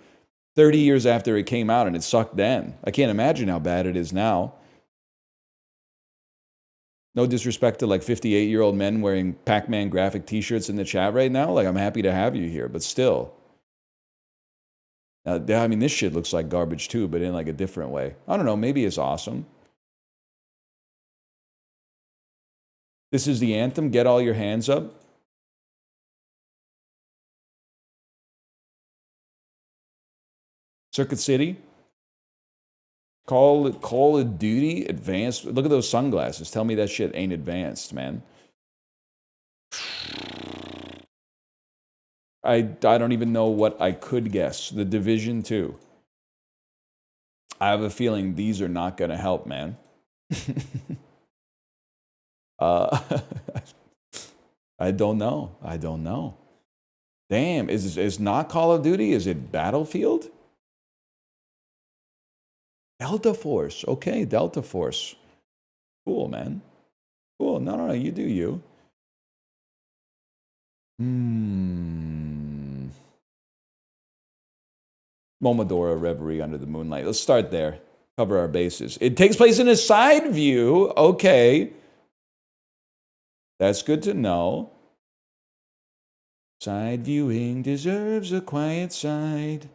30 years after it came out and it sucked then. I can't imagine how bad it is now. No disrespect to like 58-year-old men wearing Pac-Man graphic t-shirts in the chat right now. Like, I'm happy to have you here, but still. I mean, this shit looks like garbage too, but in like a different way. I don't know, maybe it's awesome. This is the anthem. Get all your hands up. Circuit City. Call of Duty advanced. Look at those sunglasses. Tell me that shit ain't advanced, man. I don't even know what I could guess. The Division 2. I have a feeling these are not going to help, man. I don't know. Damn, is not Call of Duty? Is it Battlefield? Delta Force. Okay, Delta Force. Cool, man. Cool. No, you do you. Momodora Reverie Under the Moonlight. Let's start there. Cover our bases. It takes place in a side view. Okay. That's good to know. Side viewing deserves a quiet side.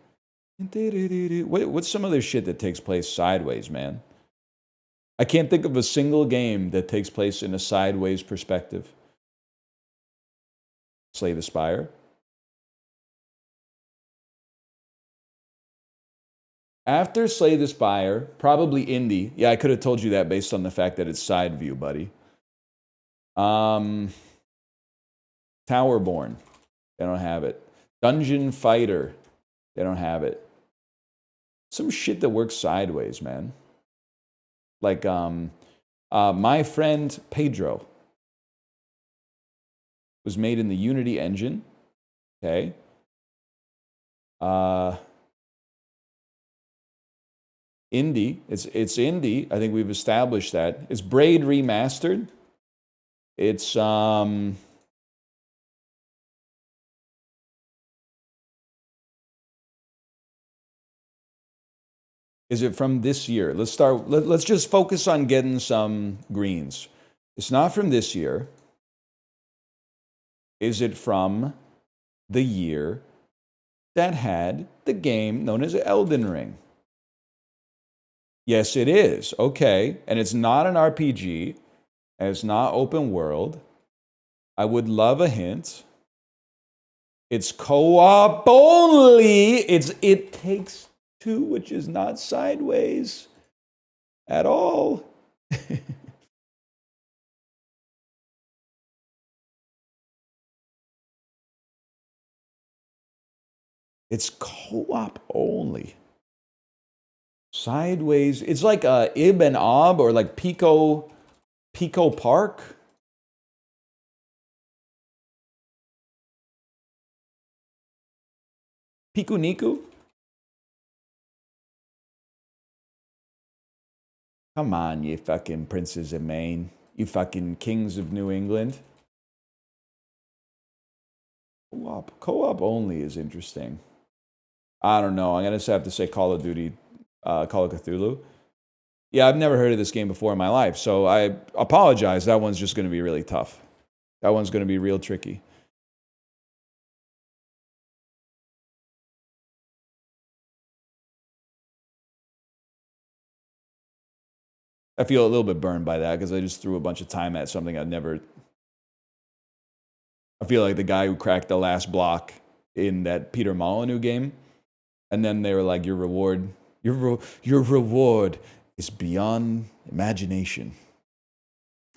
What's some other shit that takes place sideways, man? I can't think of a single game that takes place in a sideways perspective. Slay the Spire. After Slay the Spire, probably indie. Yeah, I could have told you that based on the fact that it's side view, buddy. Towerborn. They don't have it. Dungeon Fighter. They don't have it. Some shit that works sideways, man. Like, My Friend Pedro was made in the Unity engine. Okay. Indie. It's indie. I think we've established that. It's Braid Remastered. It's Is it from this year? Let's just focus on getting some greens. It's not from this year. Is it from the year that had the game known as Elden Ring? Yes, it is. Okay. And it's not an RPG. And it's not open world. I would love a hint. It's co-op only. It Takes Two, which is not sideways at all. It's co-op only. Sideways. It's like Ib and Ob or like Pico Park. Piku Niku. Come on, you fucking princes of Maine. You fucking kings of New England. Co-op only is interesting. I don't know. I'm going to have to say Call of Duty, Call of Cthulhu. Yeah, I've never heard of this game before in my life, so I apologize. That one's just going to be really tough. That one's going to be real tricky. I feel a little bit burned by that because I just threw a bunch of time at something I'd never... I feel like the guy who cracked the last block in that Peter Molyneux game, and then they were like, your reward is beyond imagination.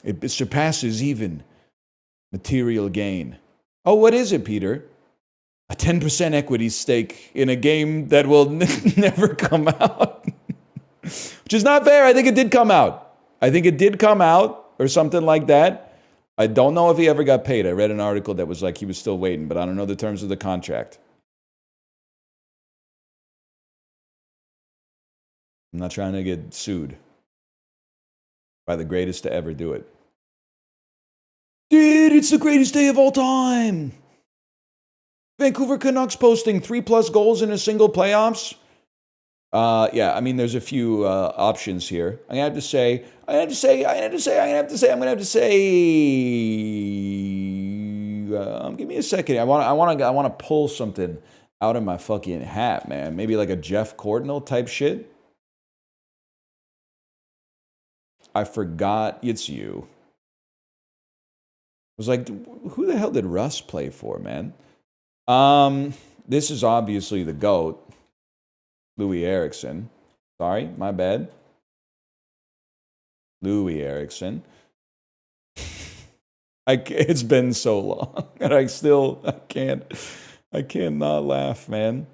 It surpasses even material gain. Oh, what is it, Peter? A 10% equity stake in a game that will never come out. Which is not fair. I think it did come out. Or something like that. I don't know if he ever got paid. I read an article that was like he was still waiting, but I don't know the terms of the contract. I'm not trying to get sued by the greatest to ever do it. Dude, it's the greatest day of all time. Vancouver Canucks posting 3+ goals in a single playoffs. Yeah, I mean, there's a few options here. I'm gonna have to say. Give me a second. I want to pull something out of my fucking hat, man. Maybe like a Jeff Courtnall type shit. I forgot it's you. I was like, who the hell did Russ play for, man? This is obviously the GOAT, Louis Eriksson. Sorry, my bad. Louis Eriksson. It's been so long, and I can't not laugh, man.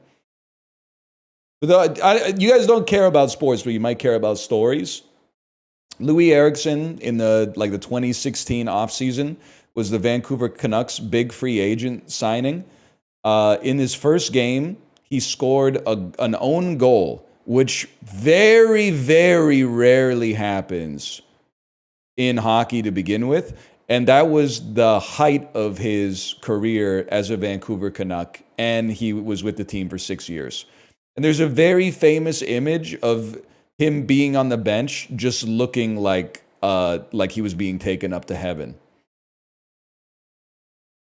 But you guys don't care about sports, but you might care about stories. Louis Eriksson in the 2016 offseason was the Vancouver Canucks' big free agent signing. In his first game, he scored an own goal, which very, very rarely happens in hockey to begin with. And that was the height of his career as a Vancouver Canuck. And he was with the team for 6 years. And there's a very famous image of him being on the bench, just looking like he was being taken up to heaven.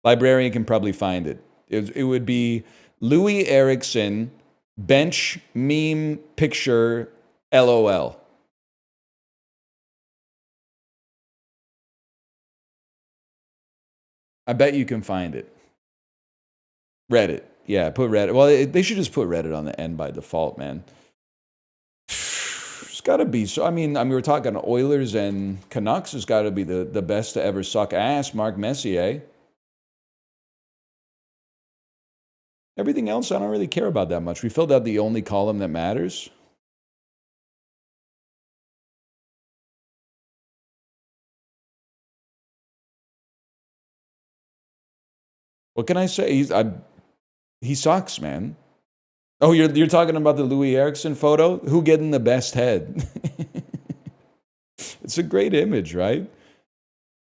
Librarian can probably find it. It would be Louis Eriksson, bench meme picture, LOL. I bet you can find it. Reddit. Yeah, put Reddit. Well, they should just put Reddit on the end by default, man. It's got to be. So, I mean, we're talking Oilers and Canucks. Has got to be the best to ever suck ass, Mark Messier. Everything else, I don't really care about that much. We filled out the only column that matters. What can I say? He sucks, man. Oh, you're talking about the Louis Eriksson photo? Who getting the best head? It's a great image, right?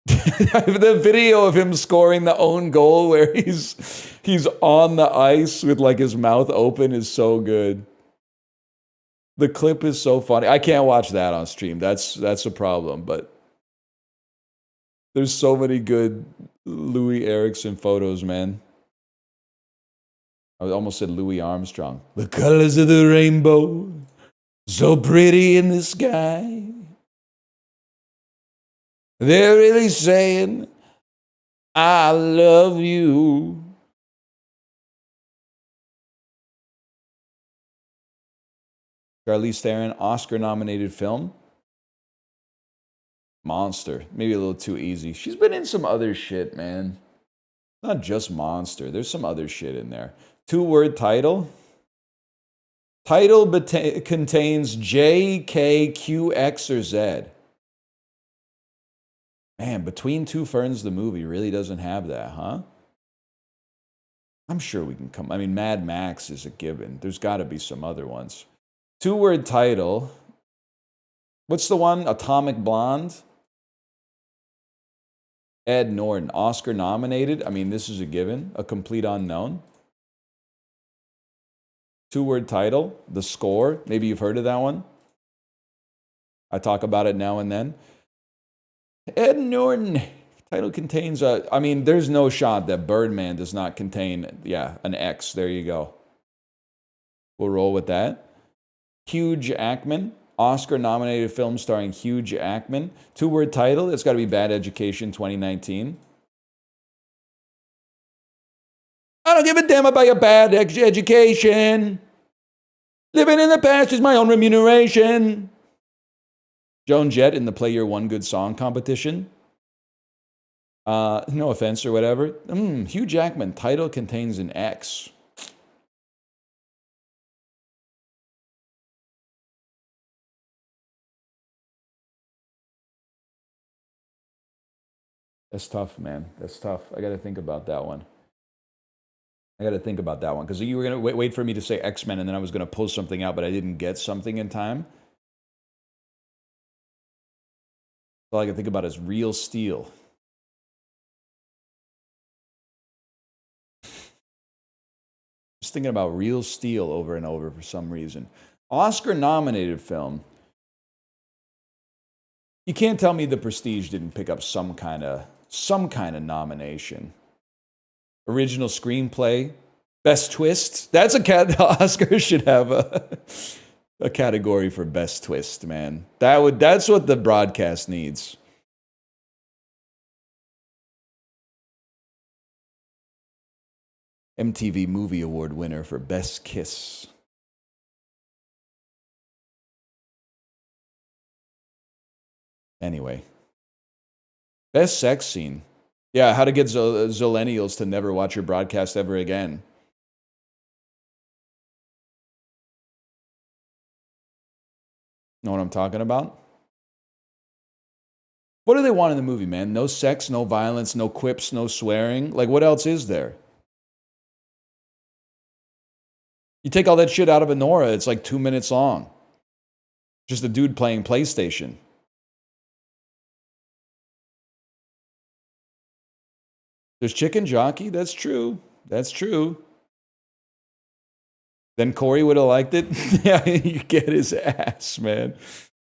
The video of him scoring the own goal where he's on the ice with like his mouth open is so good. The clip is so funny. I can't watch that on stream. That's a problem, but there's so many good Louis Eriksson photos, man. I almost said Louis Armstrong. The colors of the rainbow, so pretty in the sky. They're really saying, I love you. Charlize Theron, Oscar-nominated film. Monster. Maybe a little too easy. She's been in some other shit, man. Not just Monster. There's some other shit in there. 2-word title. Title contains J, K, Q, X, or Z. Man, Between Two Ferns, the movie really doesn't have that, huh? I'm sure we can come. I mean, Mad Max is a given. There's got to be some other ones. 2-word title. What's the one? Atomic Blonde. Ed Norton, Oscar nominated. I mean, this is a given. A Complete Unknown. 2-word title. The Score. Maybe you've heard of that one. I talk about it now and then. Ed Norton. Title contains I mean, there's no shot that Birdman does not contain, an X. There you go. We'll roll with that. Hugh Jackman. Oscar-nominated film starring Hugh Jackman. 2-word title. It's got to be Bad Education 2019. I don't give a damn about your bad education. Living in the past is my own remuneration. Joan Jett in the Play Your One Good Song competition. No offense or whatever. Hugh Jackman, title contains an X. That's tough, man. That's tough. I got to think about that one. Because you were going to wait for me to say X-Men, and then I was going to post something out, but I didn't get something in time. All I can think about is Real Steel. Just thinking about Real Steel over and over for some reason. Oscar-nominated film. You can't tell me The Prestige didn't pick up some kind of nomination. Original screenplay, best twist. That's the Oscars should have a category for best twist, man. That's what the broadcast needs. MTV Movie Award winner for best kiss. Anyway, best sex scene. Yeah, how to get Zillennials to never watch your broadcast ever again. Know what I'm talking about? What do they want in the movie, man? No sex, no violence, no quips, no swearing. Like, what else is there? You take all that shit out of Anora, it's like 2 minutes long. Just a dude playing PlayStation. There's Chicken Jockey. That's true. That's true. Then Corey would have liked it. Yeah, you get his ass, man.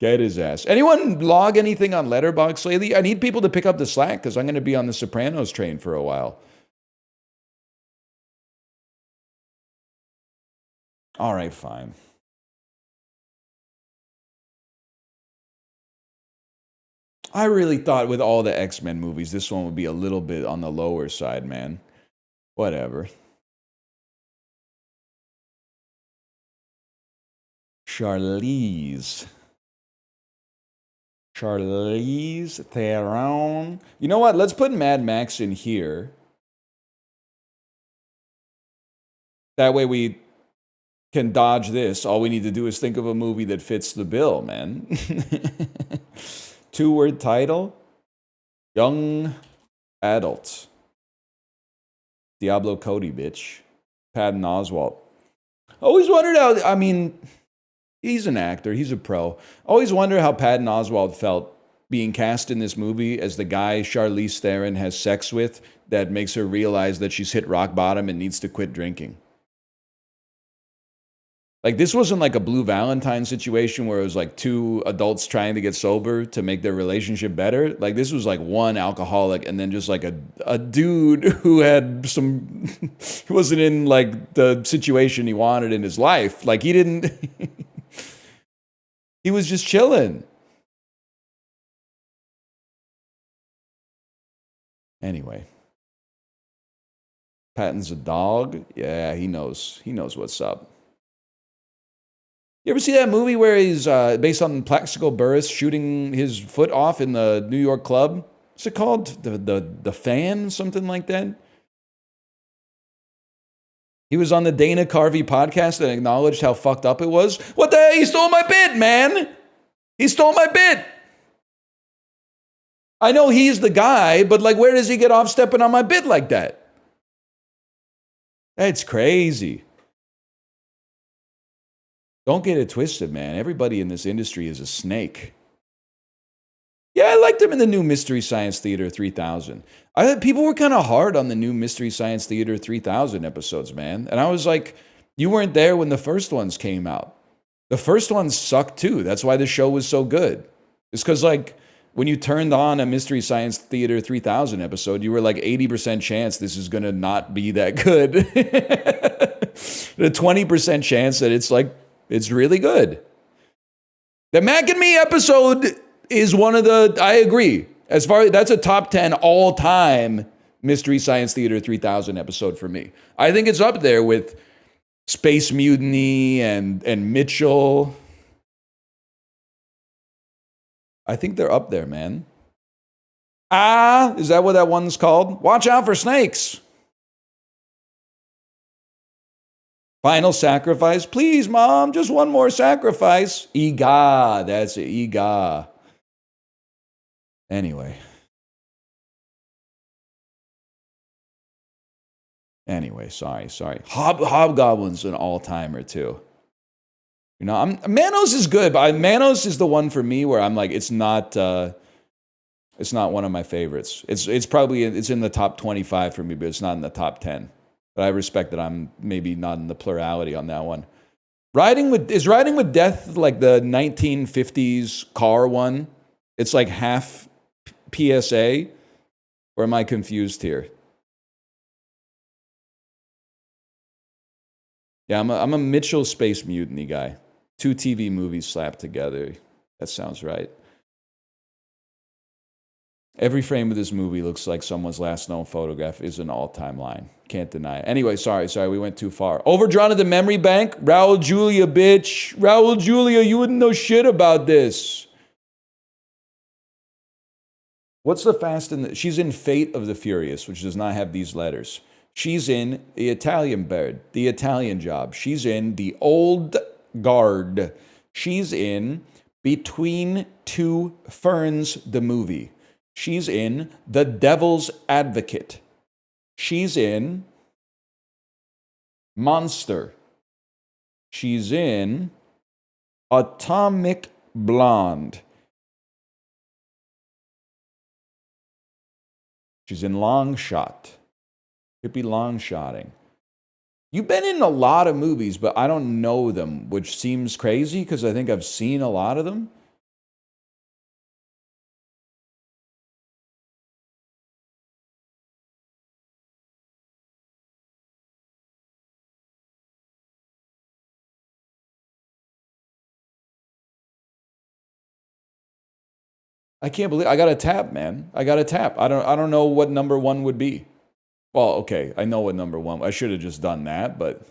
Get his ass. Anyone log anything on Letterboxd lately? I need people to pick up the slack because I'm going to be on the Sopranos train for a while. All right, fine. I really thought with all the X-Men movies, this one would be a little bit on the lower side, man. Whatever. Charlize Theron. You know what? Let's put Mad Max in here. That way we can dodge this. All we need to do is think of a movie that fits the bill, man. 2-word title. Young adult. Diablo Cody, bitch. Patton Oswalt. Always wondered how, I mean, he's an actor. He's a pro. Always wonder how Patton Oswalt felt being cast in this movie as the guy Charlize Theron has sex with that makes her realize that she's hit rock bottom and needs to quit drinking. Like, this wasn't like a Blue Valentine situation where it was like two adults trying to get sober to make their relationship better. Like, this was like one alcoholic and then just like a dude who had some, he wasn't in like the situation he wanted in his life. Like, he didn't, he was just chilling. Anyway. Patton's a dog. Yeah, he knows what's up. You ever see that movie where he's based on Plaxico Burress shooting his foot off in the New York club? What's it called? The Fan? Something like that? He was on the Dana Carvey podcast and acknowledged how fucked up it was. What the hell? He stole my bit, man! He stole my bit! I know he's the guy, but like, where does he get off stepping on my bit like that? That's crazy. Don't get it twisted, man. Everybody in this industry is a snake. Yeah, I liked him in the new Mystery Science Theater 3000. People were kind of hard on the new Mystery Science Theater 3000 episodes, man. And I was like, you weren't there when the first ones came out. The first ones sucked too. That's why the show was so good. It's because like when you turned on a Mystery Science Theater 3000 episode, you were like 80% chance this is going to not be that good. The 20% chance that it's really good. The Mac and Me episode is one of the, I agree. That's a top 10 all time Mystery Science Theater 3000 episode for me. I think it's up there with Space Mutiny and Mitchell. I think they're up there, man. Is that what that one's called? Watch out for snakes. Final sacrifice. Please, Mom, just one more sacrifice. Ega. That's it. Ega. Anyway. Anyway, sorry. Hobgoblin's an all-timer too. You know, Manos is good, but Manos is the one for me where I'm like, it's not one of my favorites. It's probably in the top 25 for me, but it's not in the top 10. But I respect that I'm maybe not in the plurality on that one. Riding with Death like the 1950s car one? It's like half PSA, or am I confused here? Yeah, I'm a Mitchell Space Mutiny guy. 2 TV movies slapped together. That sounds right. Every frame of this movie looks like someone's last known photograph is an all-time line. Can't deny it. Anyway, sorry, we went too far. Overdrawn to the memory bank? Raul Julia, bitch. Raul Julia, you wouldn't know shit about this. What's the Fast and she's in Fate of the Furious, which does not have these letters. She's in The Italian Bird, The Italian Job. She's in The Old Guard. She's in Between Two Ferns, the movie. She's in The Devil's Advocate. She's in Monster. She's in Atomic Blonde. She's in Long Shot. Hippie long shotting. You've been in a lot of movies, but I don't know them, which seems crazy because I think I've seen a lot of them. I can't believe I got a tap, man. I got a tap. I don't know what number one would be. Well, okay, I know what number one. I should have just done that, but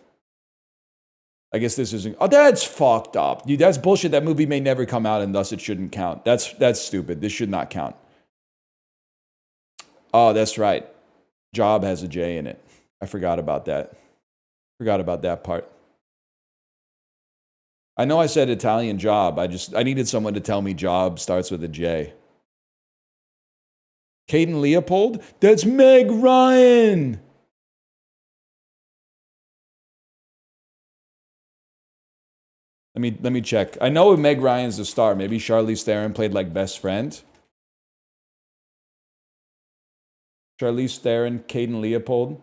I guess this isn't. Oh, that's fucked up, dude. That's bullshit. That movie may never come out, and thus it shouldn't count. That's stupid. This should not count. Oh, that's right. Job has a J in it. I forgot about that. Forgot about that part. I know I said Italian Job. I needed someone to tell me Job starts with a J. Caden Leopold? That's Meg Ryan. Let me check. I know Meg Ryan's the star. Maybe Charlize Theron played like best friend. Charlize Theron, Caden Leopold.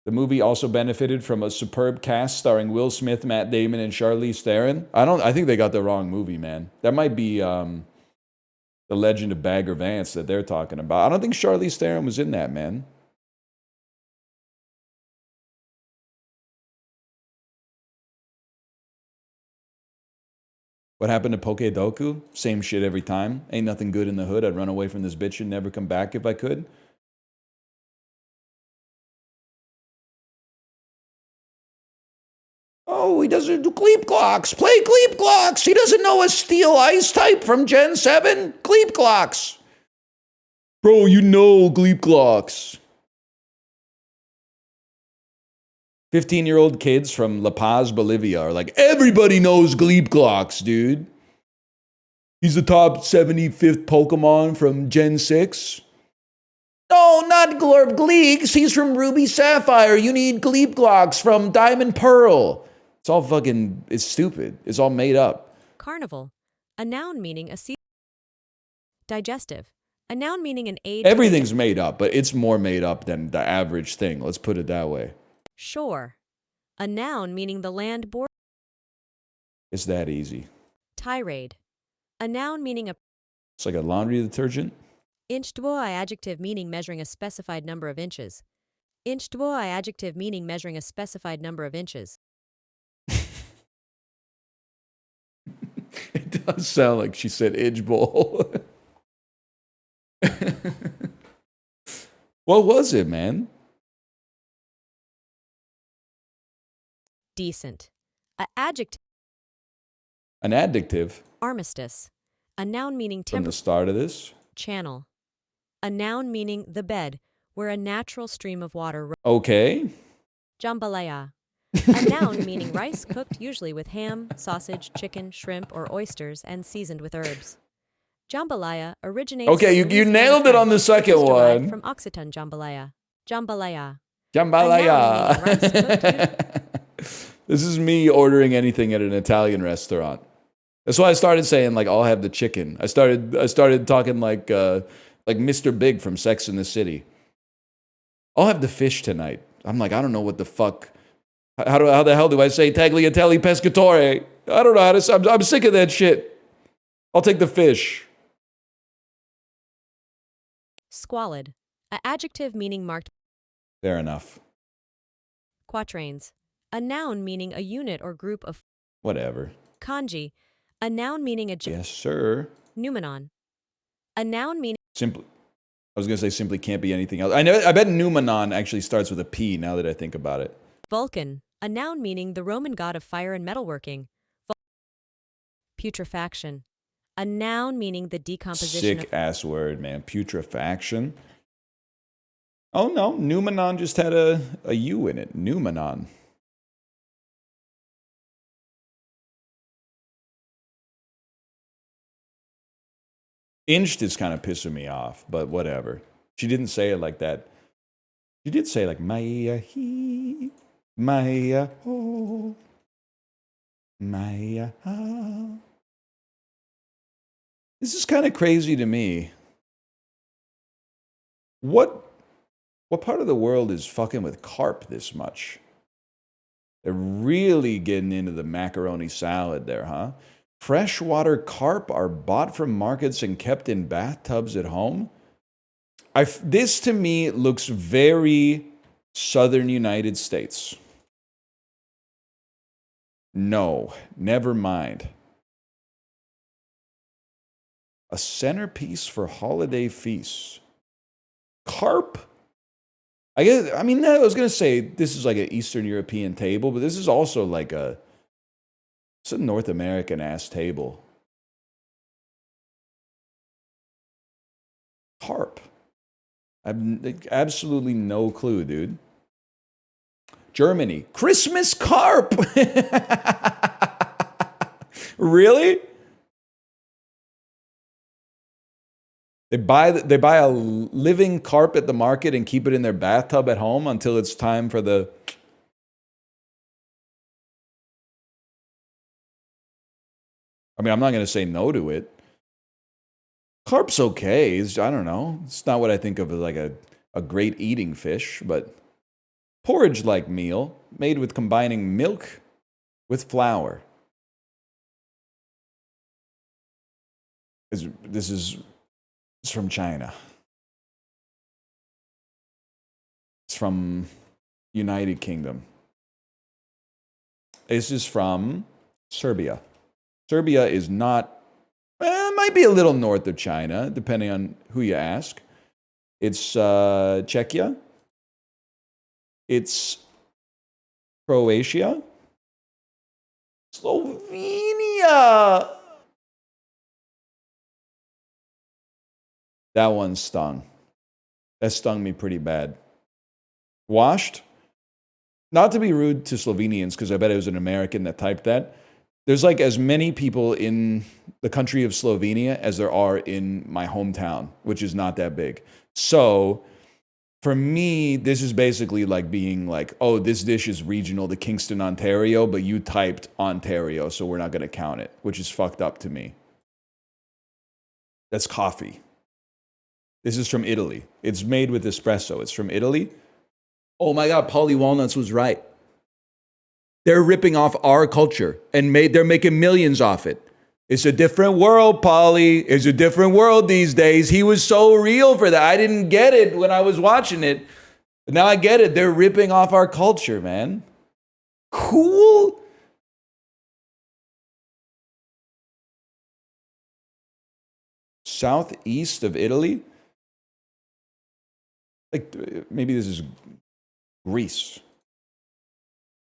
The movie also benefited from a superb cast starring Will Smith, Matt Damon, and Charlize Theron. I think they got the wrong movie, man. That might be The Legend of Bagger Vance that they're talking about. I don't think Charlize Theron was in that, man. What happened to Pokedoku? Same shit every time. Ain't nothing good in the hood. I'd run away from this bitch and never come back if I could. Oh, he doesn't do Gleep Glocks. Play Gleep Glocks. He doesn't know a Steel Ice type from Gen 7. Gleep Glocks. Bro, you know Gleep Glocks. 15-year-old kids from La Paz, Bolivia are like, everybody knows Gleep Glocks, dude. He's the top 75th Pokemon from Gen 6. No, not Glorb Gleeks. He's from Ruby Sapphire. You need Gleep Glocks from Diamond Pearl. It's all fucking, it's stupid. It's all made up. Carnival, a noun meaning a season. Digestive, a noun meaning an aid. Everything's made up, but it's more made up than the average thing. Let's put it that way. Shore, a noun meaning the land border. It's that easy. Tirade, a noun meaning a. It's like a laundry detergent. Inch dwoi, adjective meaning measuring a specified number of inches. Inch dwoi, adjective meaning measuring a specified number of inches. It does sound like she said Idge Bowl. What was it, man? Decent, a adjective. An adjective. Armistice, a noun meaning From the start of this. Channel, a noun meaning the bed where a natural stream of water. Okay. Jambalaya, a noun meaning rice cooked usually with ham, sausage, chicken, shrimp, or oysters and seasoned with herbs. Jambalaya originates Okay, from you Louisiana nailed it on the French, which second is derived one. from Occitan jambalaya. Jambalaya. Jambalaya. A noun meaning rice cooked This is me ordering anything at an Italian restaurant. That's why I started saying like I'll have the chicken. I started talking like Mr. Big from Sex and the City. I'll have the fish tonight. I'm like, I don't know what the fuck. How the hell do I say tagliatelle pescatore? I don't know how to. I'm sick of that shit. I'll take the fish. Squalid. A adjective meaning marked Fair enough. quatrains. A noun meaning a unit or group of Whatever. kanji. A noun meaning a Yes, sir. numenon. A noun meaning Simply. I was gonna say simply can't be anything else. I bet Numenon actually starts with a P. Now that I think about it. Vulcan. A noun meaning the Roman god of fire and metalworking. Putrefaction. A noun meaning the decomposition Sick ass word, man. Putrefaction. Oh no, Numenon just had a U in it. Numenon. Inched is kind of pissing me off, but whatever. She didn't say it like that. She did say like Maya he, Maya ho, Maya ha. This is kind of crazy to me. What part of the world is fucking with carp this much? They're really getting into the macaroni salad there, huh? Freshwater carp are bought from markets and kept in bathtubs at home. This to me looks very southern United States. No, never mind. A centerpiece for holiday feasts. Carp? I was going to say this is like an Eastern European table, but this is also like it's a North American ass table. Carp. I have absolutely no clue, dude. Germany. Christmas carp. Really? They buy a living carp at the market and keep it in their bathtub at home until it's time for the. I mean, I'm not going to say no to it. Carp's okay. I don't know. It's not what I think of as like a great eating fish, but porridge-like meal made with combining milk with flour. This is from China. It's from United Kingdom. This is from Serbia. Serbia is not, might be a little north of China, depending on who you ask. It's Czechia. It's Croatia. Slovenia. That one stung. That stung me pretty bad. Washed? Not to be rude to Slovenians, because I bet it was an American that typed that. There's like as many people in the country of Slovenia as there are in my hometown, which is not that big. So for me, this is basically like being like, oh, this dish is regional to Kingston, Ontario, but you typed Ontario, so we're not going to count it, which is fucked up to me. That's coffee. This is from Italy. It's made with espresso. It's from Italy. Oh my God, Polly Walnuts was right. They're ripping off our culture and they're making millions off it. It's a different world, Polly. It's a different world these days. He was so real for that. I didn't get it when I was watching it. But now I get it. They're ripping off our culture, man. Cool. Southeast of Italy? Like, maybe this is Greece.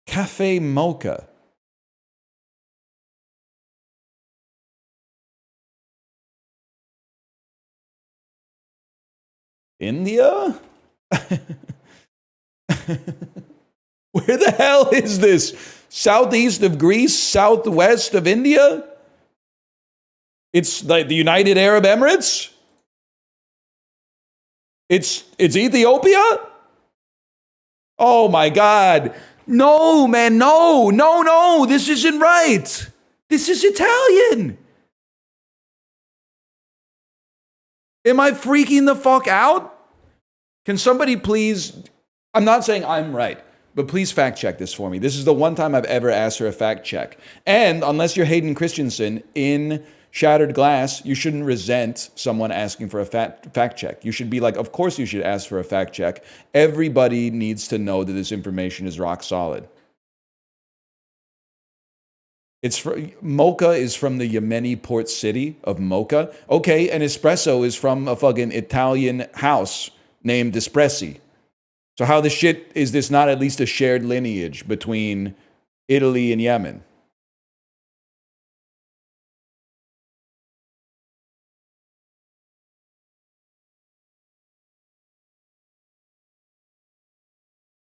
Cafe Mocha. India? Where the hell is this? Southeast of Greece? Southwest of India? It's like the United Arab Emirates? It's Ethiopia? Oh my God. No, man, no. This isn't right. This is Italian. Am I freaking the fuck out? Can somebody please, I'm not saying I'm right, but please fact check this for me. This is the one time I've ever asked for a fact check. And unless you're Hayden Christensen in Shattered Glass, you shouldn't resent someone asking for a fact check. You should be like, of course you should ask for a fact check. Everybody needs to know that this information is rock solid. Mocha is from the Yemeni port city of Mocha. Okay, and espresso is from a fucking Italian house named Espressi. So how the shit is this not at least a shared lineage between Italy and Yemen?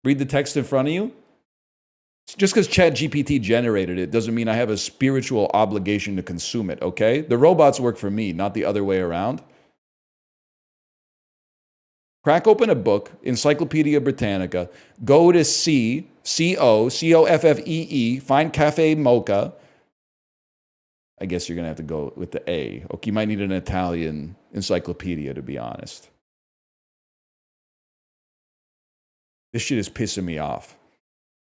Read the text in front of you. Just because ChatGPT generated it doesn't mean I have a spiritual obligation to consume it, okay? The robots work for me, not the other way around. Crack open a book, Encyclopedia Britannica, go to C-O-F-F-E-E, find Cafe Mocha. I guess you're going to have to go with the A. Okay, you might need an Italian encyclopedia, to be honest. This shit is pissing me off.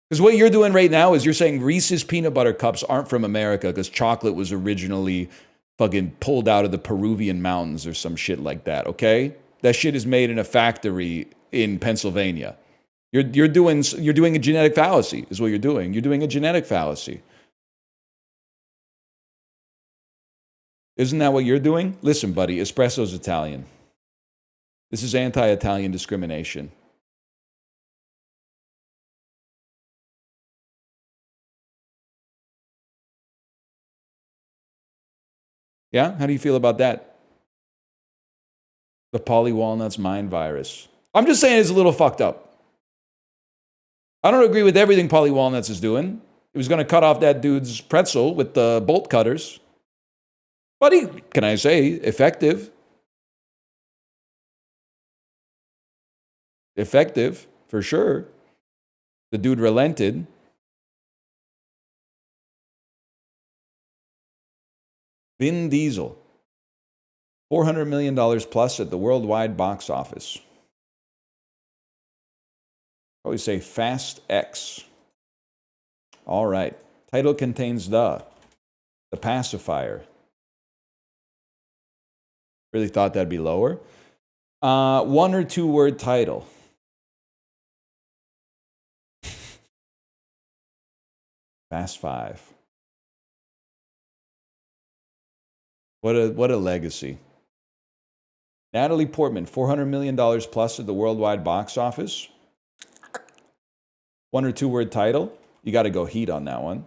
Because what you're doing right now is you're saying Reese's peanut butter cups aren't from America because chocolate was originally fucking pulled out of the Peruvian mountains or some shit like that, okay? That shit is made in a factory in Pennsylvania. You're doing a genetic fallacy, is what you're doing. You're doing a genetic fallacy. Isn't that what you're doing? Listen, buddy, espresso's Italian. This is anti-Italian discrimination. Yeah? How do you feel about that? The Polly Walnuts mind virus. I'm just saying it's a little fucked up. I don't agree with everything Polly Walnuts is doing. He was going to cut off that dude's pretzel with the bolt cutters. But he, can I say, effective. Effective, for sure. The dude relented. Vin Diesel. $400 million plus at the worldwide box office. I always say Fast X. All right. Title contains the pacifier. Really thought that'd be lower. One or two word title. Fast Five. What a legacy. Natalie Portman, $400 million plus at the worldwide box office. One or two word title. You got to go Heat on that one.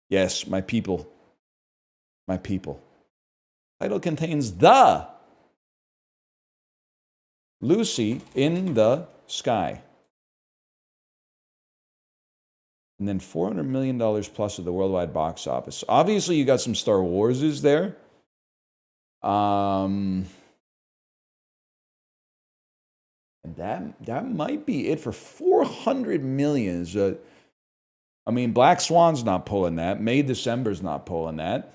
Yes, my people. My people. Title contains the Lucy in the Sky. And then $400 million plus at the worldwide box office. Obviously, you got some Star Warses there. And that might be it for $400 million. I mean, Black Swan's not pulling that. May December's not pulling that.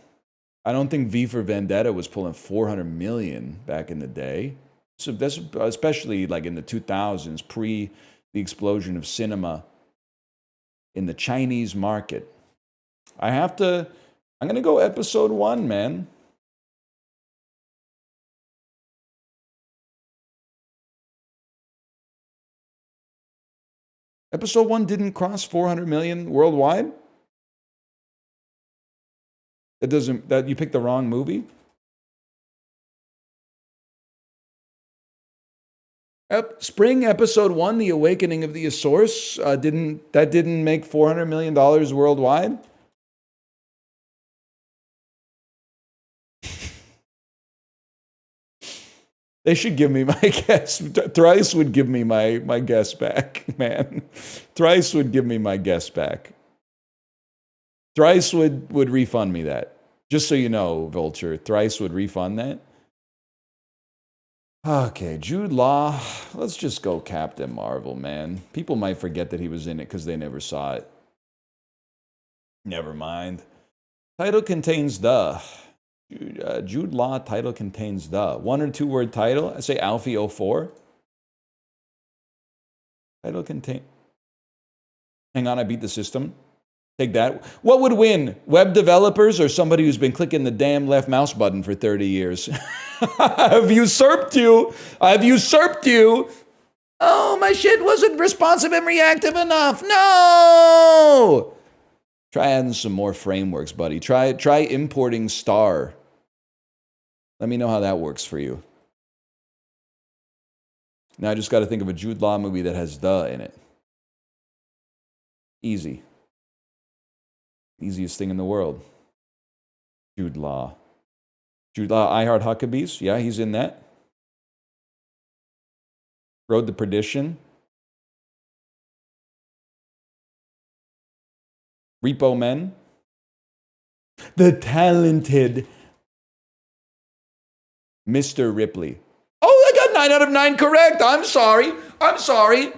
I don't think V for Vendetta was pulling $400 million back in the day. So that's especially like in the 2000s, pre the explosion of cinema in the Chinese market. I'm going to go episode 1, man. Episode 1 didn't cross 400 million worldwide? That you picked the wrong movie? Spring episode 1, The Awakening of the Asaurus, didn't make $400 million worldwide? They should give me my guess. Thrice would give me my guess back, man. Thrice would give me my guess back. Thrice would refund me that. Just so you know, Vulture, Thrice would refund that. Okay, Jude Law. Let's just go Captain Marvel, man. People might forget that he was in it because they never saw it. Never mind. Title contains the. Jude Law title contains the. 1 or 2 word title. I say Alfie 04. Title contain. Hang on, I beat the system. Take that. What would win? Web developers or somebody who's been clicking the damn left mouse button for 30 years? I've usurped you. I've usurped you. Oh, my shit wasn't responsive and reactive enough. No! Try adding some more frameworks, buddy. Try importing Star. Let me know how that works for you. Now I just got to think of a Jude Law movie that has the in it. Easy. Easiest thing in the world. Jude Law. Jude Law, I Heart Huckabees. Yeah, he's in that. Road to Perdition. Repo Men. The talented Mr. Ripley. Oh, I got 9 out of 9 correct. I'm sorry. I'm sorry.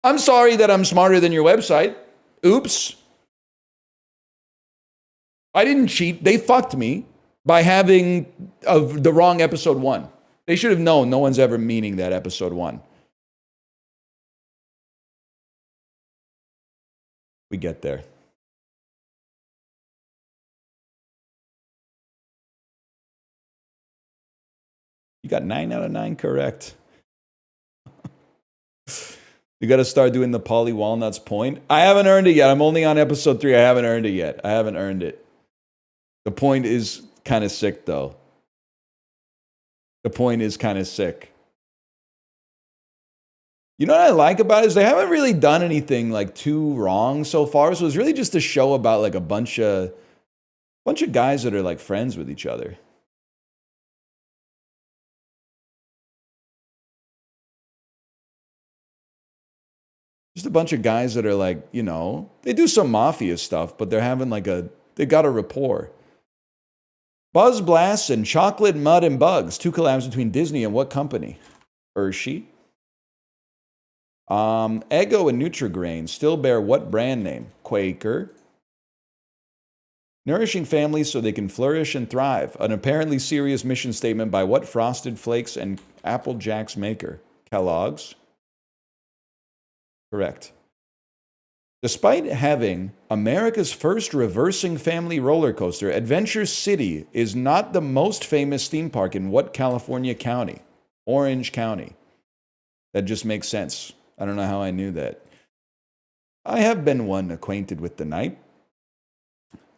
I'm sorry that I'm smarter than your website. Oops. I didn't cheat. They fucked me by having the wrong episode 1. They should have known no one's ever meaning that episode 1. We get there. You got 9 out of 9 correct. You got to start doing the Polly Walnuts point. I haven't earned it yet. I'm only on episode 3. I haven't earned it yet. I haven't earned it. The point is kind of sick, though. The point is kind of sick. You know what I like about it is they haven't really done anything like too wrong so far. So it's really just a show about like a bunch of guys that are like friends with each other. Just a bunch of guys that are like, you know, they do some mafia stuff, but they're having like they got a rapport. Buzz Blasts and Chocolate, Mud, and Bugs. 2 collabs between Disney and what company? Hershey. Eggo and Nutri-Grain still bear what brand name? Quaker. Nourishing families so they can flourish and thrive. An apparently serious mission statement by what Frosted Flakes and Apple Jacks maker? Kellogg's. Correct. Despite having America's first reversing family roller coaster, Adventure City is not the most famous theme park in what California county? Orange County. That just makes sense. I don't know how I knew that. I have been one acquainted with the night.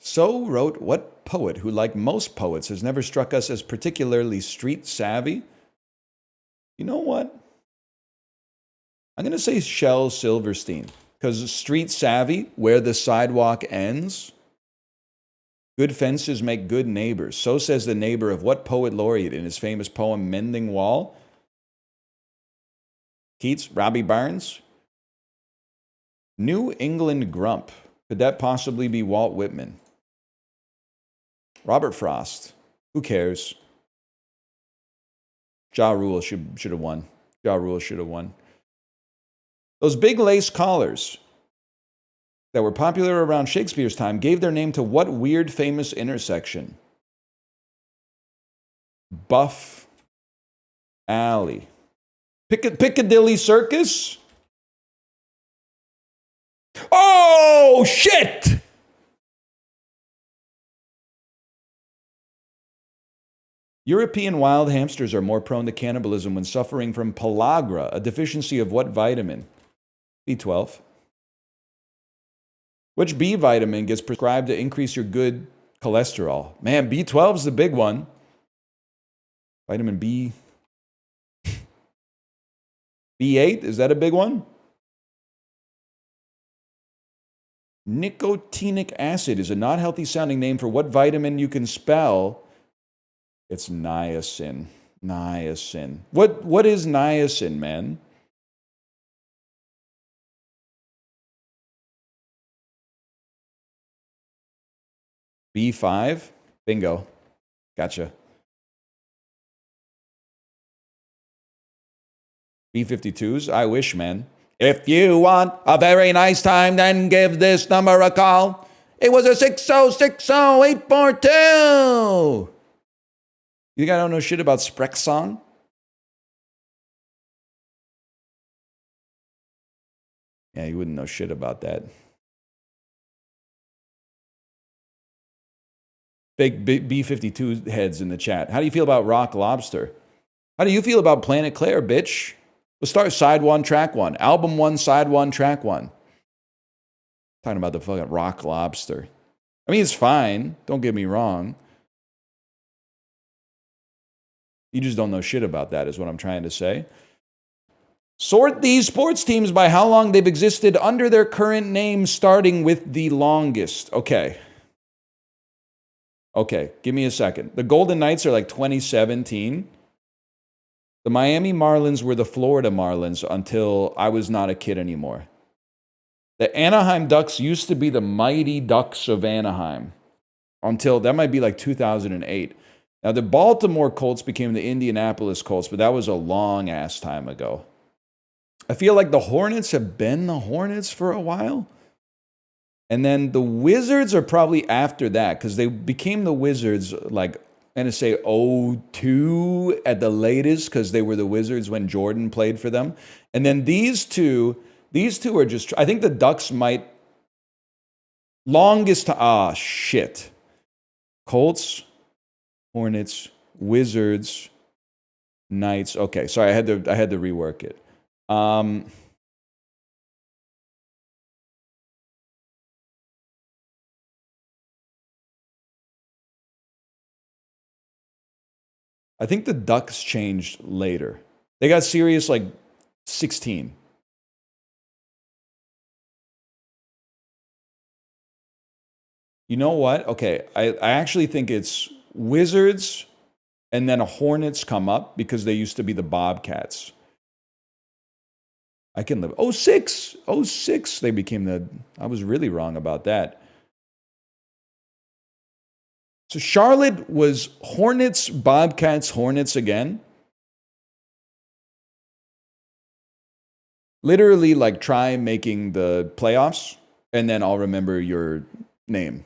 So wrote what poet who, like most poets, has never struck us as particularly street savvy? You know what? I'm going to say Shel Silverstein. Because street savvy, where the sidewalk ends. Good fences make good neighbors. So says the neighbor of what poet laureate in his famous poem Mending Wall? Keats, Robbie Barnes. New England Grump. Could that possibly be Walt Whitman? Robert Frost. Who cares? Ja Rule should have won. Ja Rule should have won. Those big lace collars that were popular around Shakespeare's time gave their name to what weird famous intersection? Buff Alley. Piccadilly Circus? Oh, shit! European wild hamsters are more prone to cannibalism when suffering from pellagra, a deficiency of what vitamin? B12. Which B vitamin gets prescribed to increase your good cholesterol? Man, B12 is the big one. Vitamin B. B8, is that a big one? Nicotinic acid is a not healthy sounding name for what vitamin you can spell. It's niacin. Niacin. What is niacin, man? B5? Bingo. Gotcha. B-52s? I wish, man. If you want a very nice time, then give this number a call. It was a 6060842. You think I don't know shit about Sprech song? Yeah, you wouldn't know shit about that. Big B-52 heads in the chat. How do you feel about Rock Lobster? How do you feel about Planet Claire, bitch? Let's start side one, track one. Album one, side one, track one. Talking about the fucking Rock Lobster. I mean, it's fine. Don't get me wrong. You just don't know shit about that, is what I'm trying to say. Sort these sports teams by how long they've existed under their current name, starting with the longest. Okay, give me a second. The Golden Knights are like 2017. The Miami Marlins were the Florida Marlins until I was not a kid anymore. The Anaheim Ducks used to be the Mighty Ducks of Anaheim until that might be like 2008. Now, the Baltimore Colts became the Indianapolis Colts, but that was a long-ass time ago. I feel like the Hornets have been the Hornets for a while. And then the Wizards are probably after that because they became the Wizards like, I'm going to say 02 at the latest because they were the Wizards when Jordan played for them. And then these two are just, I think the Ducks might, longest, shit. Colts, Hornets, Wizards, Knights. Okay, sorry, I had to rework it. I think the Ducks changed later. They got serious like 16. You know what? Okay, I actually think it's Wizards and then Hornets come up because they used to be the Bobcats. I can live. 06 they became the, I was really wrong about that. So Charlotte was Hornets, Bobcats, Hornets again. Literally, like, try making the playoffs, and then I'll remember your name.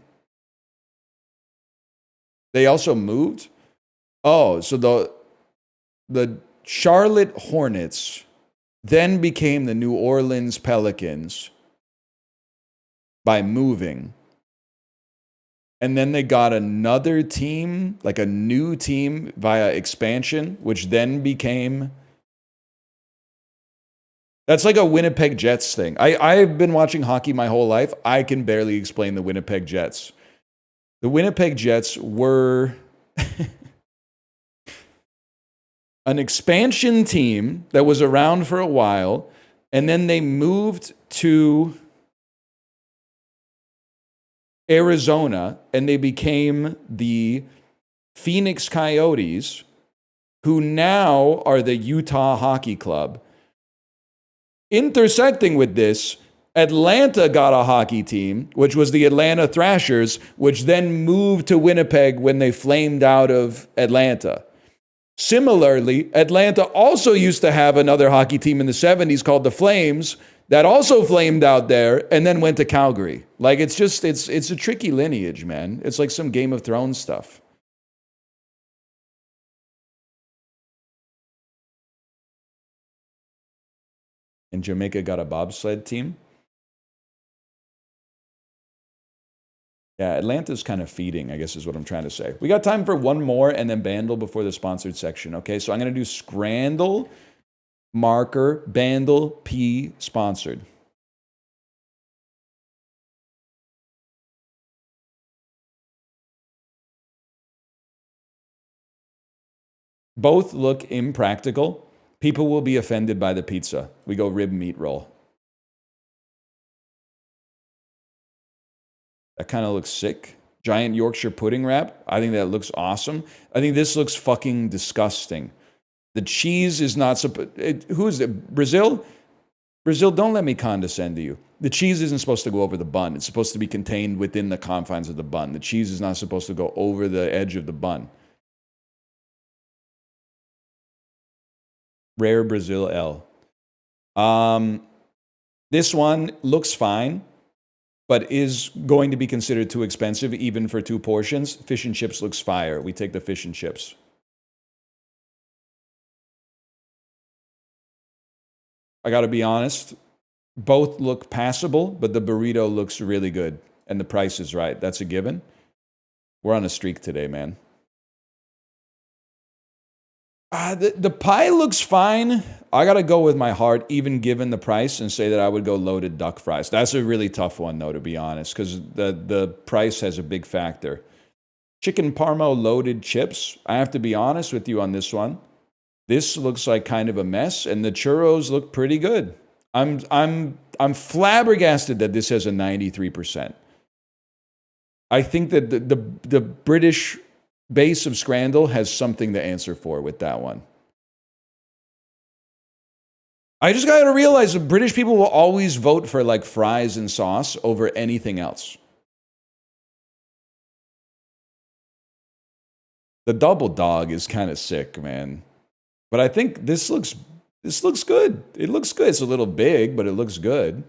They also moved. Oh, so the Charlotte Hornets then became the New Orleans Pelicans by moving. And then they got another team, like a new team via expansion, which then became... That's like a Winnipeg Jets thing. I've been watching hockey my whole life. I can barely explain the Winnipeg Jets. The Winnipeg Jets were an expansion team that was around for a while, and then they moved to Arizona, and they became the Phoenix Coyotes, who now are the Utah Hockey Club. Intersecting with this, Atlanta got a hockey team, which was the Atlanta Thrashers, which then moved to Winnipeg when they flamed out of Atlanta. Similarly, Atlanta also used to have another hockey team in the 70s called the Flames that also flamed out there and then went to Calgary. Like, it's a tricky lineage, man. It's like some Game of Thrones stuff. And Jamaica got a bobsled team. Yeah, Atlanta's kind of feeding, I guess is what I'm trying to say. We got time for one more and then Bandle before the sponsored section, okay? So I'm going to do Scrandle, marker, Bandle, P, sponsored. Both look impractical. People will be offended by the pizza. We go rib meat roll. That kind of looks sick. Giant Yorkshire pudding wrap. I think that looks awesome. I think this looks fucking disgusting. The cheese is not... Who is it? Brazil? Brazil, don't let me condescend to you. The cheese isn't supposed to go over the bun. It's supposed to be contained within the confines of the bun. The cheese is not supposed to go over the edge of the bun. Rare Brazil L. This one looks fine, but is going to be considered too expensive even for 2 portions. Fish and chips looks fire. We take the fish and chips. I gotta be honest, both look passable, but the burrito looks really good. And the price is right. That's a given. We're on a streak today, man. The pie looks fine. I gotta go with my heart, even given the price, and say that I would go loaded duck fries. That's a really tough one, though, to be honest, because the price has a big factor. Chicken Parmo loaded chips. I have to be honest with you on this one. This looks like kind of a mess, and the churros look pretty good. I'm flabbergasted that this has a 93%. I think that the British base of Scrandle has something to answer for with that one. I just got to realize that British people will always vote for like fries and sauce over anything else. The double dog is kind of sick, man. But I think this looks good. It looks good. It's a little big, but it looks good.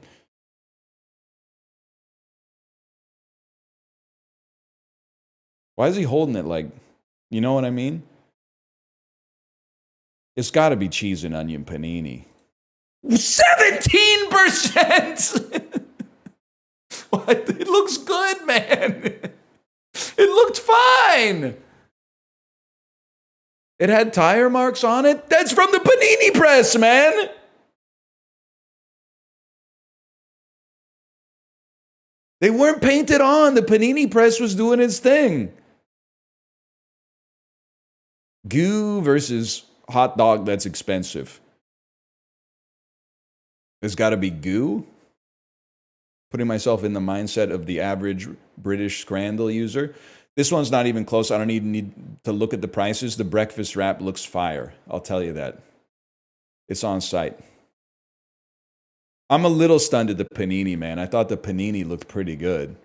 Why is he holding it like, you know what I mean? It's got to be cheese and onion panini. 17%! What? It looks good, man. It looked fine. It had tire marks on it. That's from the panini press, man. They weren't painted on. The panini press was doing its thing. Goo versus hot dog that's expensive. There's got to be goo. Putting myself in the mindset of the average British Scrandle user. This one's not even close. I don't even need to look at the prices. The breakfast wrap looks fire. I'll tell you that. It's on site. I'm a little stunned at the panini, man. I thought the panini looked pretty good.